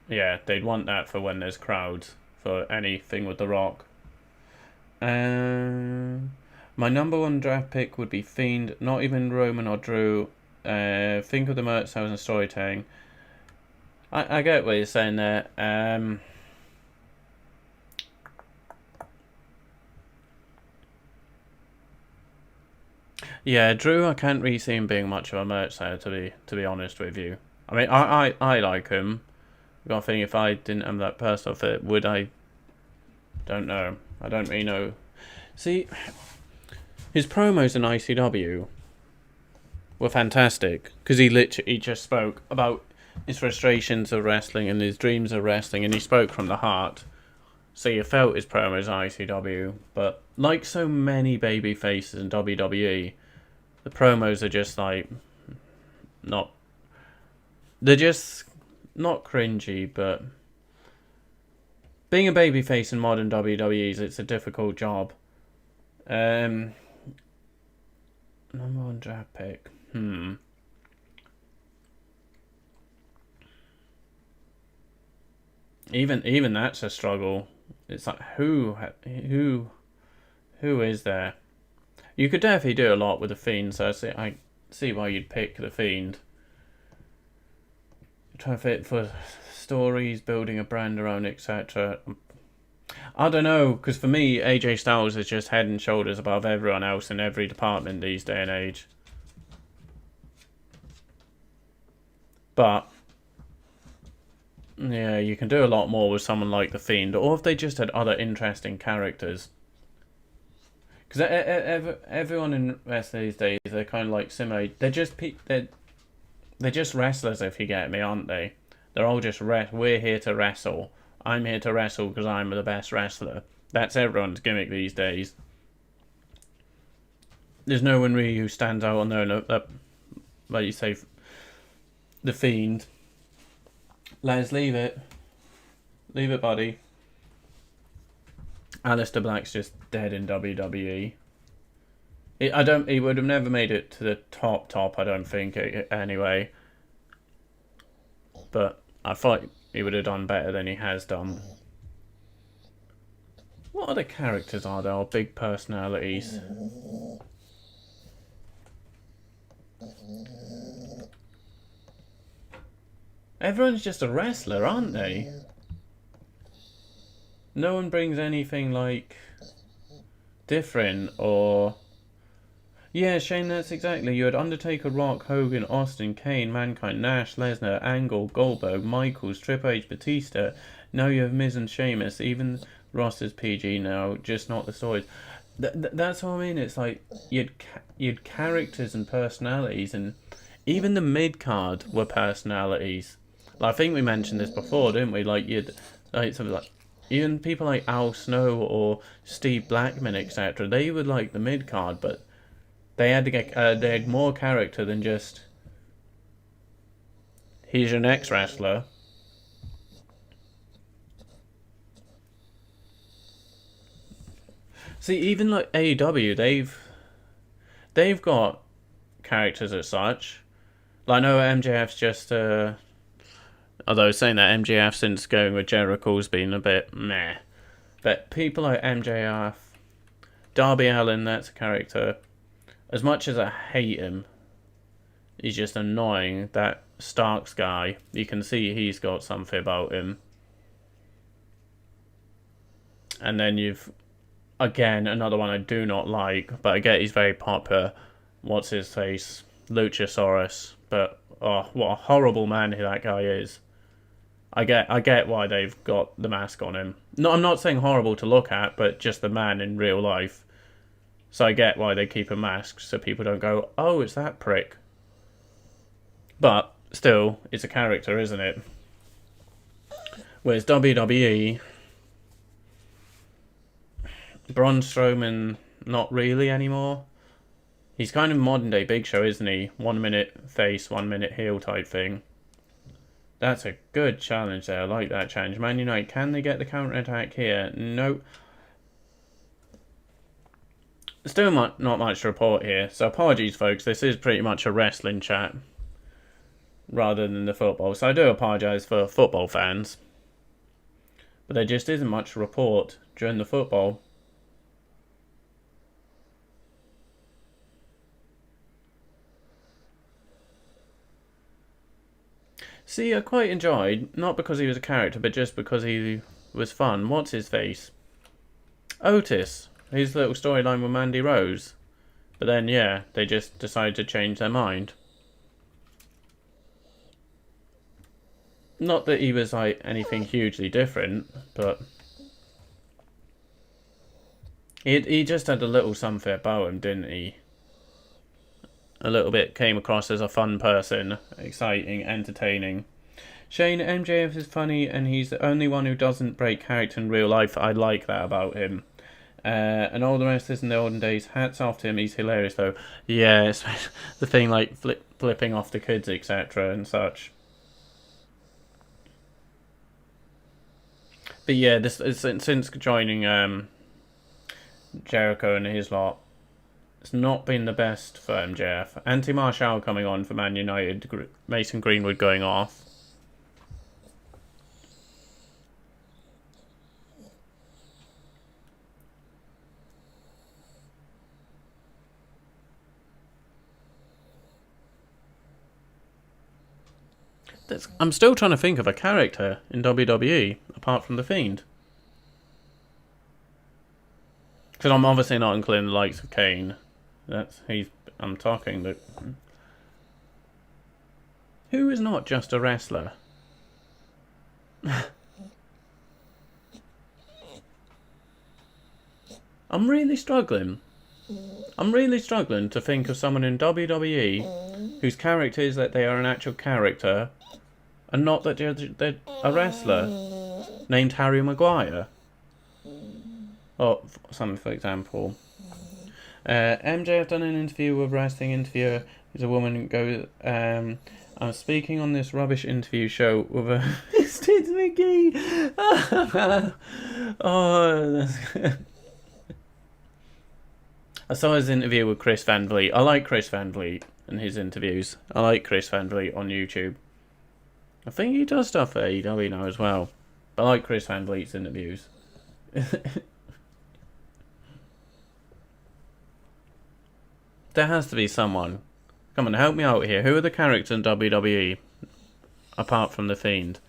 yeah, they'd want that for when there's crowds for anything with The Rock. My number one draft pick would be Fiend, not even Roman or Drew. Think of the merch sales and storytelling. I get what you're saying there. Yeah, Drew, I can't really see him being much of a merch seller, to be honest with you. I mean, I like him. I've got to think, if I didn't have that personal fit, would I? Don't know. I don't really know. See, his promos in ICW were fantastic, because he just spoke about his frustrations of wrestling and his dreams of wrestling, and he spoke from the heart. So you felt his promos ICW, but like so many baby faces in WWE, the promos are just like they're just not cringy, but being a babyface in modern WWE's, it's a difficult job. Number one draft pick. Even that's a struggle. It's like who is there? You could definitely do a lot with the Fiend, so I see why you'd pick the Fiend. Try to fit for stories, building a brand around, etc. I don't know, because for me, AJ Styles is just head and shoulders above everyone else in every department these day and age. But yeah, you can do a lot more with someone like the Fiend, or if they just had other interesting characters. Because everyone in wrestling these days, they're kind of like similar. They're just wrestlers, if you get me, aren't they? They're all just we're here to wrestle. I'm here to wrestle because I'm the best wrestler. That's everyone's gimmick these days. There's no one really who stands out on their own. Like you say, the Fiend. Les, leave it. Leave it, buddy. Aleister Black's just dead in WWE. He would have never made it to the top, I don't think, anyway. But I thought he would have done better than he has done. What other characters are there? Or big personalities? Everyone's just a wrestler, aren't they? No one brings anything like different or... Yeah, Shane, that's exactly. You had Undertaker, Rock, Hogan, Austin, Kane, Mankind, Nash, Lesnar, Angle, Goldberg, Michaels, Triple H, Batista. Now you have Miz and Sheamus. Even roster's PG now, just not the stories. That's what I mean. It's like you'd characters and personalities, and even the mid card were personalities. Like, I think we mentioned this before, didn't we? Like something like even people like Al Snow or Steve Blackman, etc. They were like the mid card, but they had to get they had more character than just he's your next wrestler. See, even like AEW, they've got characters as such. Like, I know MJF's just although saying that MJF since going with Jericho's been a bit meh. But people like MJF, Darby Allin, that's a character. As much as I hate him, he's just annoying. That Starks guy, you can see he's got something about him. And then you've, again, another one I do not like, but I get he's very popular. What's his face? Luchasaurus. But, oh, what a horrible man that guy is. I get why they've got the mask on him. No, I'm not saying horrible to look at, but just the man in real life. So I get why they keep a mask, so people don't go, oh, it's that prick. But, still, it's a character, isn't it? Whereas WWE, Braun Strowman, not really anymore. He's kind of modern day Big Show, isn't he? 1 minute face, 1 minute heel type thing. That's a good challenge there. I like that challenge. Man United, can they get the counter attack here? Nope. Still not much to report here. So apologies, folks. This is pretty much a wrestling chat rather than the football. So I do apologise for football fans. But there just isn't much to report during the football. See, I quite enjoyed, not because he was a character, but just because he was fun. What's his face? Otis. His little storyline with Mandy Rose. But then, yeah, they just decided to change their mind. Not that he was, like, anything hugely different, but he just had a little something about him, didn't he? A little bit came across as a fun person, exciting, entertaining. Shane, MJF is funny and he's the only one who doesn't break character in real life. I like that about him. And all the rest is in the olden days. Hats off to him. He's hilarious though. Yeah, it's the thing like flipping off the kids, etc. and such. But yeah, this is since joining Jericho and his lot, it's not been the best for MJF. Anthony Martial coming on for Man United. Mason Greenwood going off. I'm still trying to think of a character in WWE apart from The Fiend. Because I'm obviously not including the likes of Kane. I'm talking that. Who is not just a wrestler? I'm really struggling to think of someone in WWE whose character is that they are an actual character and not that they're a wrestler named Harry Maguire. Or something, for example. MJF done an interview with wrestling interviewer. There's a woman who goes, I'm speaking on this rubbish interview show with a Steve McGee. Oh, that's good. I saw his interview with Chris Van Vliet. I like Chris Van Vliet and his interviews. I like Chris Van Vliet on YouTube. I think he does stuff for AEW now as well. But I like Chris Van Vliet's interviews. There has to be someone. Come on, help me out here. Who are the characters in WWE apart from The Fiend?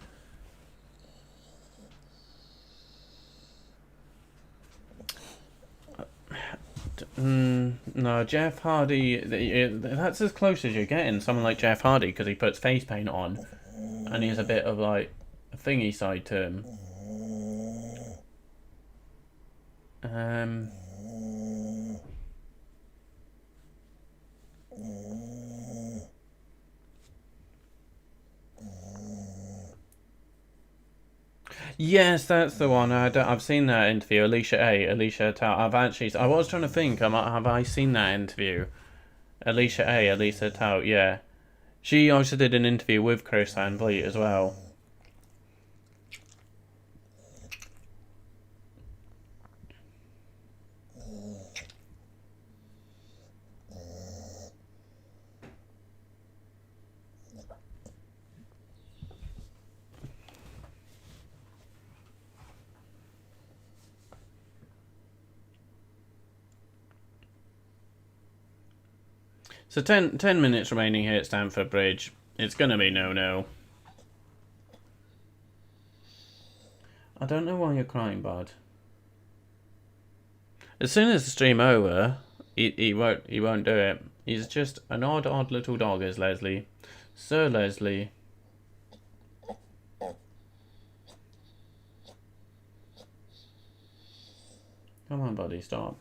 No, Jeff Hardy. That's as close as you're getting. Someone like Jeff Hardy, because he puts face paint on, and he has a bit of like a thingy side to him. Yes, that's the one. I've seen that interview. Alicia Tao. I was trying to think. Have I seen that interview? Alicia Tao. Yeah, she also did an interview with Chris Van Vliet as well. So 10 minutes remaining here at Stamford Bridge. It's going to be no-no. I don't know why you're crying, bud. As soon as the stream over, he won't do it. He's just an odd little dog, is Leslie. Sir Leslie. Come on, buddy, stop.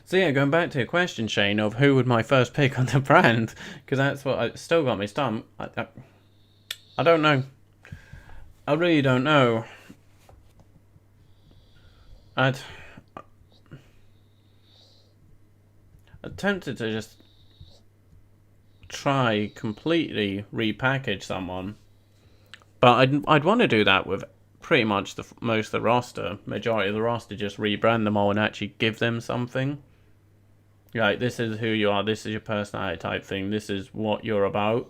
So yeah, going back to your question, Shane, of who would my first pick on the brand, because that's what still got me stumped. I don't know. I really don't know. I'm tempted to just try completely repackage someone, but I'd want to do that with pretty much most of the roster, majority of the roster, just rebrand them all and actually give them something. Like, this is who you are, this is your personality type thing, this is what you're about.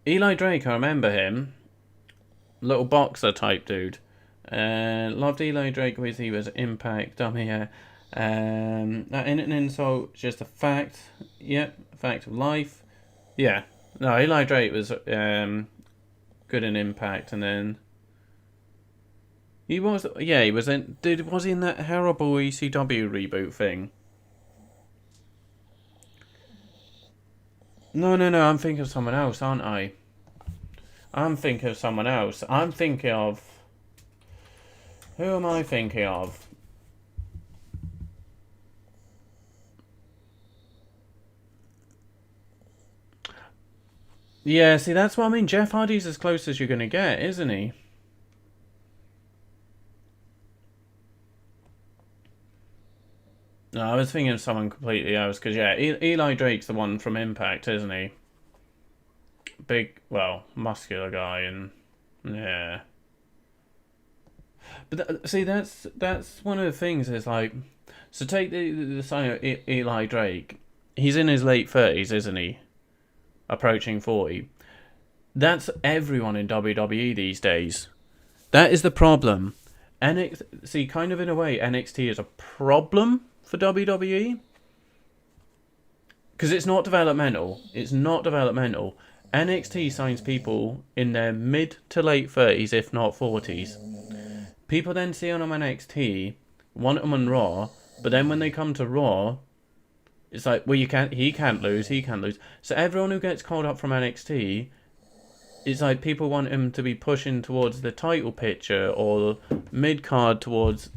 Eli Drake, I remember him. Little boxer type dude. Loved Eli Drake with he was Impact, dummy hair. That ain't an insult, it's just a fact. Yep, a fact of life. Yeah. No, Eli Drake was good in Impact, and then he was in was he in that horrible ECW reboot thing? No, I'm thinking of someone else, aren't I? I'm thinking of someone else. I'm thinking of... Who am I thinking of? Yeah, see, that's what I mean. Jeff Hardy's as close as you're going to get, isn't he? No, I was thinking of someone completely else, because, yeah, Eli Drake's the one from Impact, isn't he? Big, well, muscular guy, and, yeah. But, see, that's one of the things, is like, so take the sign of Eli Drake. He's in his late 30s, isn't he? Approaching 40. That's everyone in WWE these days. That is the problem. See, kind of in a way, NXT is a problem for WWE. Because it's not developmental. It's not developmental. NXT signs people in their mid to late 30s, if not 40s. People then see them on NXT, want them on Raw, but then when they come to Raw, it's like, well, he can't lose. So everyone who gets called up from NXT, it's like people want him to be pushing towards the title picture or mid-card towards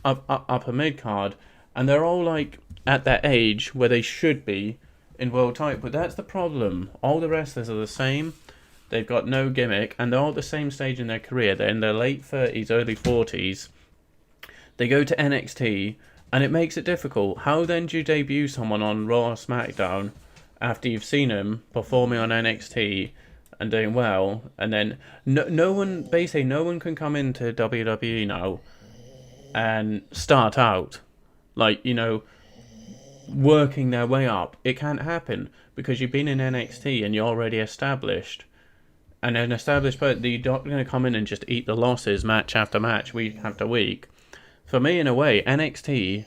upper mid-card, and they're all like at that age where they should be in world title. But that's the problem. All the wrestlers are the same. They've got no gimmick, and they're all at the same stage in their career. They're in their late 30s, early 40s. They go to NXT, and it makes it difficult. How then do you debut someone on Raw or SmackDown after you've seen him performing on NXT and doing well, and then no one can come into WWE now and start out like, working their way up. It can't happen because you've been in NXT and you're already established. And an established person, you're not going to come in and just eat the losses match after match, week after week. For me, in a way, NXT,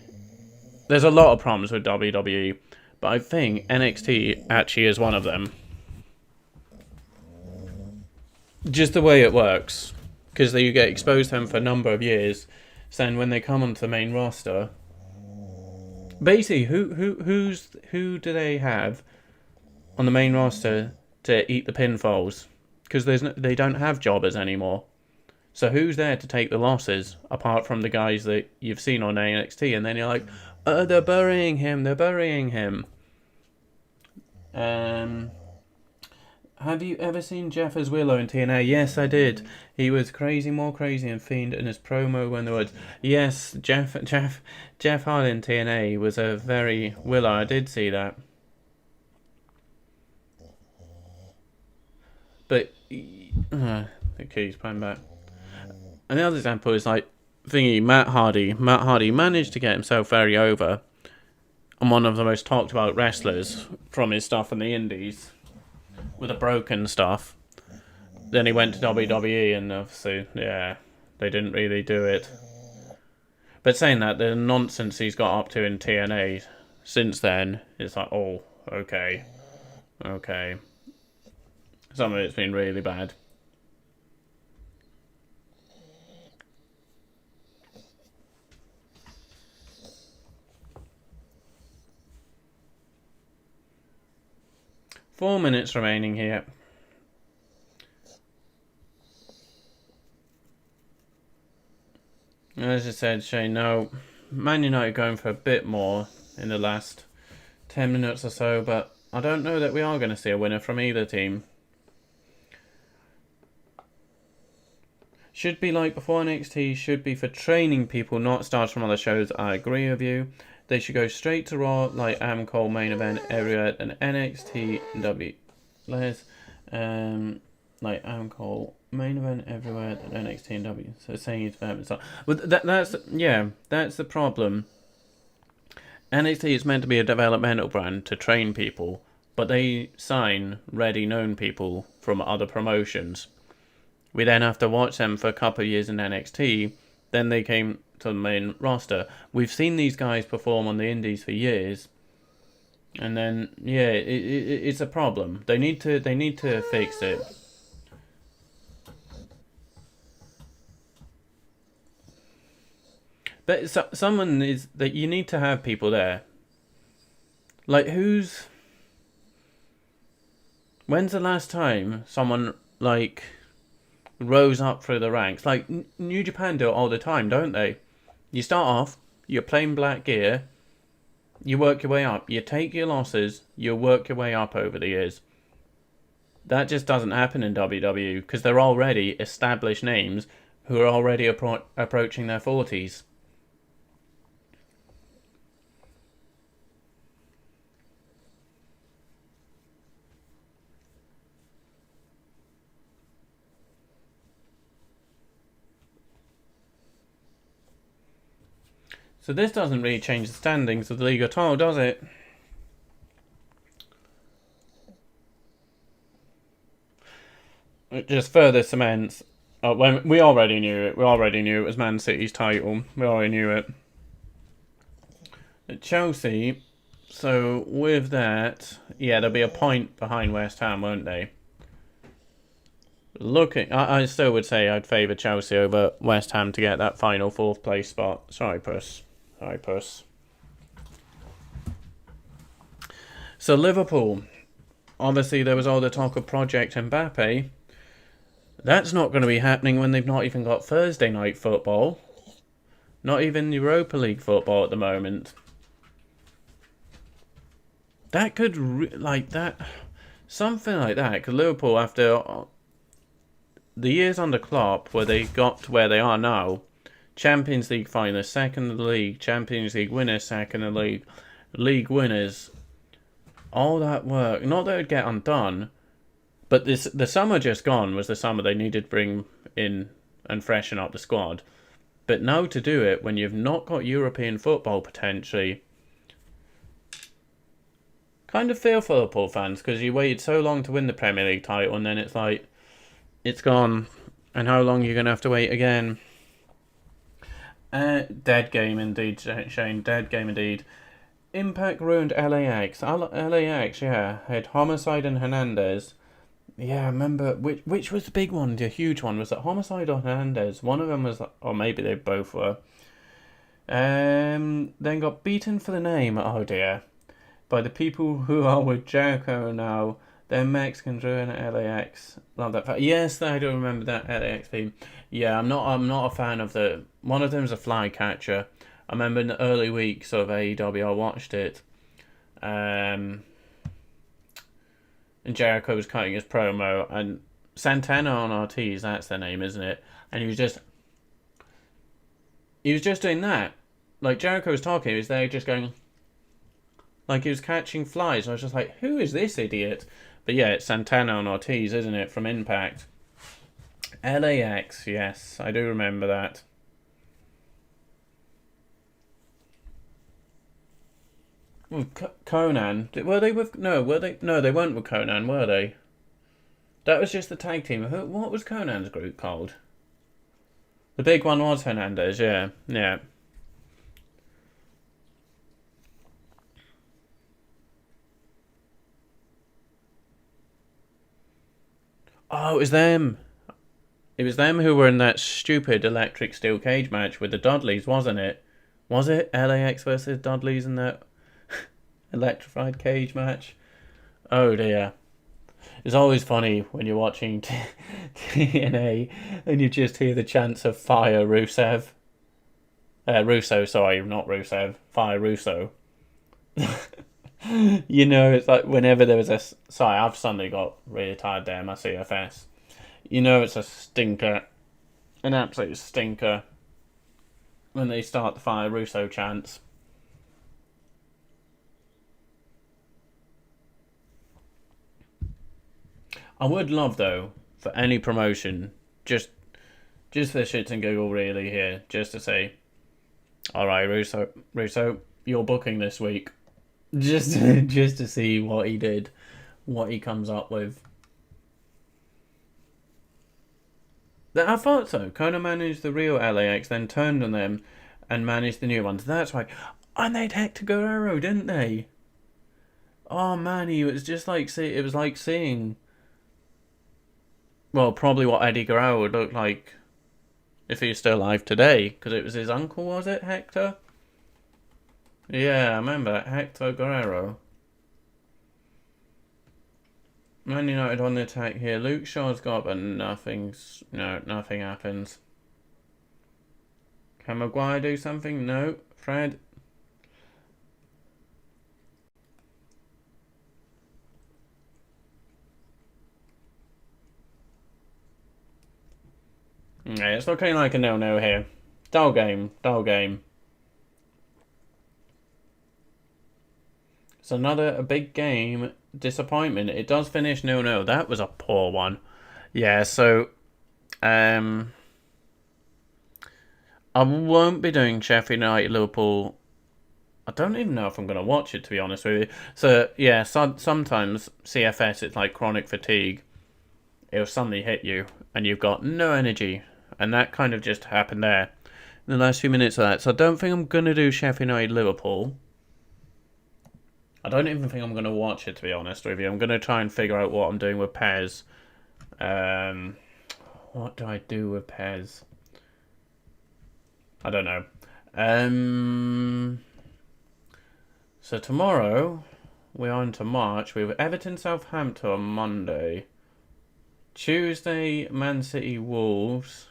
there's a lot of problems with WWE, but I think NXT actually is one of them. Just the way it works. Because you get exposed to them for a number of years, so then when they come onto the main roster, basically, who do they have on the main roster to eat the pinfalls? Because they don't have jobbers anymore. So who's there to take the losses, apart from the guys that you've seen on NXT? And then you're like, they're burying him. Have you ever seen Jeff as Willow in TNA? Yes, I did. He was crazy, more crazy and fiend in his promo when there was... Yes, Jeff Hardy in TNA was a very Willow. I did see that. But... the key's playing back. And the other example is like... Matt Hardy. Matt Hardy managed to get himself very over. And one of the most talked about wrestlers from his stuff in the indies. With the broken stuff. Then he went to WWE and obviously, yeah, they didn't really do it. But saying that, the nonsense he's got up to in TNA since then, it's like, oh, okay. Some of it's been really bad. Four minutes remaining here. As I said, Shane, no, Man United going for a bit more in the last 10 minutes or so, but I don't know that we are going to see a winner from either team. Should be like before NXT, should be for training people, not stars from other shows. I agree with you. They should go straight to Raw, like Adam Cole main event everywhere, and NXT W. Like Adam Cole main event everywhere, and NXT and W. So saying he's fair and stuff. But that's the problem. NXT is meant to be a developmental brand to train people, but they sign ready known people from other promotions. We then have to watch them for a couple of years in NXT. Then they came to the main roster. We've seen these guys perform on the indies for years, and then it's a problem. They need to fix it. But someone is that you need to have people there. Like who's When's the last time someone, like, rose up through the ranks? Like, New Japan do it all the time, don't they? You start off, you're plain black gear, you work your way up. You take your losses, you work your way up over the years. That just doesn't happen in WWE because they're already established names who are already approaching their 40s. So this doesn't really change the standings of the league at all, does it? It just further cements. When we already knew it. We already knew it was Man City's title. We already knew it. At Chelsea, so with that, yeah, there'll be a point behind West Ham, won't they? I still would say I'd favour Chelsea over West Ham to get that final 4th place spot. Sorry, Puss. So Liverpool, obviously there was all the talk of Project Mbappe. That's not going to be happening when they've not even got Thursday night football. Not even Europa League football at the moment. That could, something like that. Because Liverpool, after the years under Klopp, where they got to where they are now, Champions League finalists, second in the league, Champions League winners, second in the league, league winners, all that work, not that it would get undone, but the summer just gone was the summer they needed to bring in and freshen up the squad. But now to do it when you've not got European football potentially, kind of feel for Liverpool fans because you waited so long to win the Premier League title and then it's like, it's gone. And how long are you going to have to wait again? Dead game indeed, Shane. Dead game indeed. Impact ruined LAX. LAX, yeah. Had Homicide and Hernandez. Yeah, I remember. Which was the big one? The huge one? Was it Homicide or Hernandez? One of them was, or maybe they both were. Then got beaten for the name, oh dear, by the people who are with Jericho now. They're Mexicans ruin LAX. Love that fact. Yes, I do remember that LAX theme. Yeah, I'm not a fan of the. One of them's a Flycatcher. I remember in the early weeks of AEW, I watched it. And Jericho was cutting his promo, and Santana on Ortiz, that's their name, isn't it? And he was just doing that. Like, Jericho was talking, he was there just going, like he was catching flies. I was just like, who is this idiot? But yeah, it's Santana on Ortiz, isn't it, from Impact. LAX, yes, I do remember that. Conan, were they with? No, were they? No, they weren't with Conan, were they? That was just the tag team. What was Conan's group called? The big one was Hernandez. Yeah. Oh, it was them. It was them who were in that stupid electric steel cage match with the Dudleys, wasn't it? Was it LAX versus Dudleys in that electrified cage match? Oh dear. It's always funny when you're watching TNA and you just hear the chants of Fire Rusev. Russo, sorry, not Rusev. Fire Russo. You know, it's like whenever there was a... Sorry, I've suddenly got really tired there, my CFS. You know it's a stinker. An absolute stinker. When they start the Fire Russo chants. I would love, though, for any promotion, just for shits and giggle, really, here, just to say, alright, Russo, you're booking this week. Just to see what he did, what he comes up with. I thought so. Conan managed the real LAX, then turned on them and managed the new ones. That's right. And they'd Hector Guerrero, didn't they? Oh man, it was just like it was like seeing. Well, probably what Eddie Guerrero would look like if he was still alive today, because it was his uncle, was it, Hector? Yeah, I remember Hector Guerrero. Man United on the attack here. Luke Shaw's got, but nothing happens. Can Maguire do something? No. Fred. Yeah, it's looking like a 0-0 here. Dull game. It's a big game. Disappointment. It does finish 0-0. That was a poor one. Yeah, so I won't be doing Sheffield United Liverpool. I don't even know if I'm going to watch it, to be honest with you. So yeah, sometimes CFS, it's like chronic fatigue. It'll suddenly hit you and you've got no energy, and that kind of just happened there in the last few minutes of that. So I don't think I'm going to do Sheffield United Liverpool. I don't even think I'm going to watch it, to be honest with you. I'm going to try and figure out what I'm doing with Pez. What do I do with Pez? I don't know. So tomorrow, we're on to March. We have Everton Southampton on Monday. Tuesday, Man City Wolves.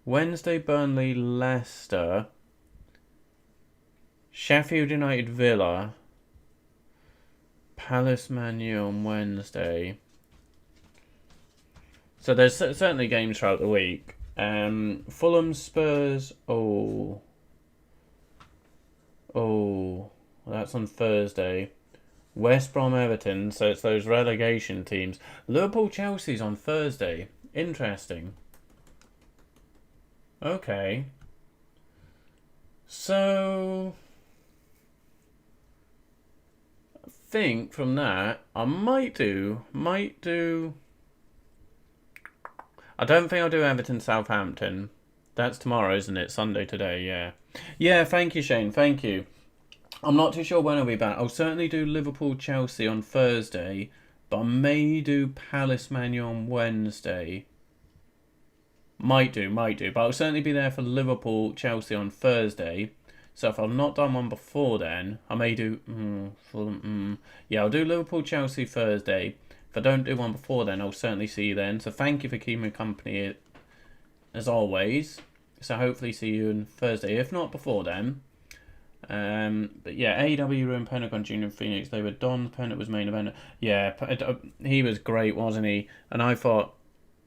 Wednesday, Burnley Leicester. Sheffield United Villa. Palace Man U on Wednesday. So there's certainly games throughout the week. Fulham Spurs. Oh, that's on Thursday. West Brom Everton. So it's those relegation teams. Liverpool Chelsea's on Thursday. Interesting. Okay. So think from that I might do I don't think I'll do Everton Southampton. That's tomorrow, isn't it? Sunday today, yeah, thank you, Shane, thank you. I'm not too sure when I'll be back. I'll certainly do Liverpool Chelsea on Thursday, but I may do Palace Man U on Wednesday. Might do, but I'll certainly be there for Liverpool Chelsea on Thursday. So if I've not done one before then, I may do... Yeah, I'll do Liverpool Chelsea Thursday. If I don't do one before then, I'll certainly see you then. So thank you for keeping me company as always. So hopefully see you on Thursday, if not before then. But yeah, AEW ruined Pentagon Jr. and Phoenix. They were done. Penta was main event. Yeah, he was great, wasn't he? And I thought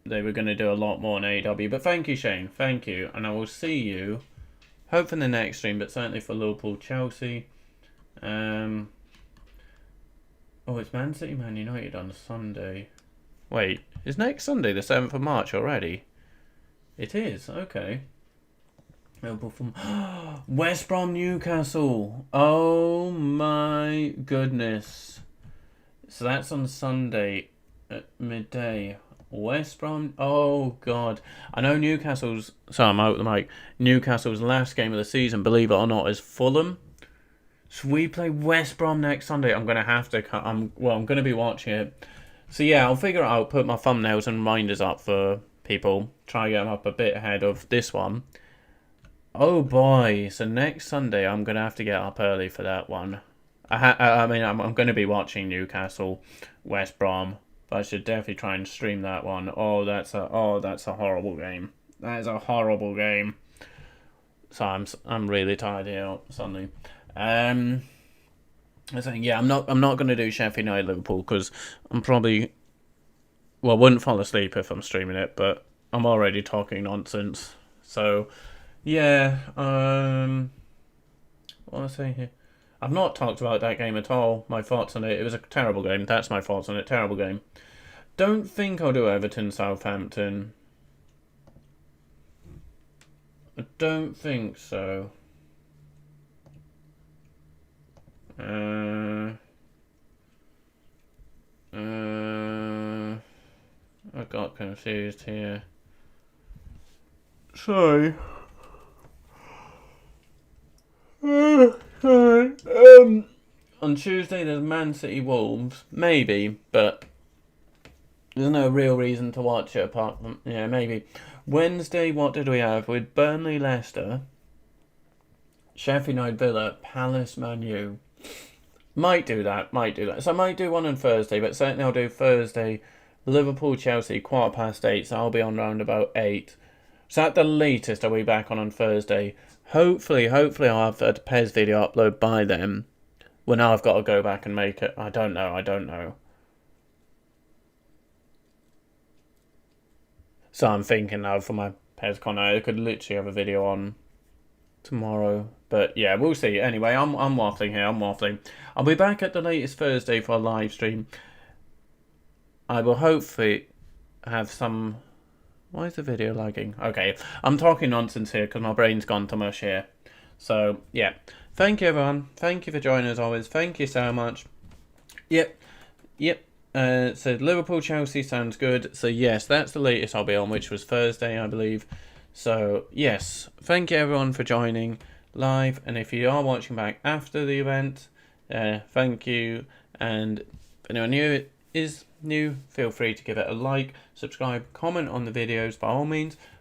they were going to do a lot more on AEW. But thank you, Shane. Thank you. And I will see you... Hope in the next stream, but certainly for Liverpool, Chelsea. Oh, it's Man City, Man United on Sunday. Wait, is next Sunday the 7th of March already? It is, okay. Liverpool from West Brom, Newcastle. Oh my goodness. So that's on Sunday at midday. West Brom, oh god. I know Newcastle's, sorry, I'm out the mic. Newcastle's last game of the season, believe it or not, is Fulham. So we play West Brom next Sunday. I'm gonna have to, I'm gonna be watching it. So yeah, I'll figure it out, put my thumbnails and reminders up for people. Try to get them up a bit ahead of this one. Oh boy, so next Sunday I'm gonna have to get up early for that one. I'm gonna be watching Newcastle, West Brom. I should definitely try and stream that one. That's a horrible game. That is a horrible game. So I'm really tired here suddenly. I think I'm not gonna do Sheffield United Liverpool because I'm probably wouldn't fall asleep if I'm streaming it, but I'm already talking nonsense. So yeah, what was I saying here? I've not talked about that game at all. My thoughts on it. It was a terrible game. That's my thoughts on it. Terrible game. Don't think I'll do Everton Southampton. I don't think so. I got confused here. Sorry. On Tuesday there's Man City Wolves, maybe, but there's no real reason to watch it apart from maybe. Wednesday, what did we have? With Burnley Leicester, Sheffield United Villa, Palace Man U. Might do that, might do that. So I might do one on Thursday, but certainly I'll do Thursday, Liverpool, Chelsea, 8:15, so I'll be on round about 8. So at the latest, I'll be back on Thursday. Hopefully I'll have a PES video upload by then. Well, now I've got to go back and make it. I don't know. So I'm thinking now for my PES con, I could literally have a video on tomorrow. But yeah, we'll see. Anyway, I'm waffling here. I'm waffling. I'll be back at the latest Thursday for a live stream. I will hopefully have some... Why is the video lagging? Okay, I'm talking nonsense here because my brain's gone to mush here. So, yeah. Thank you, everyone. Thank you for joining as always. Thank you so much. Yep. So Liverpool, Chelsea sounds good. So, yes, that's the latest I'll be on, which was Thursday, I believe. So, yes. Thank you, everyone, for joining live. And if you are watching back after the event, thank you. And if anyone is new, feel free to give it a like, subscribe, comment on the videos by all means.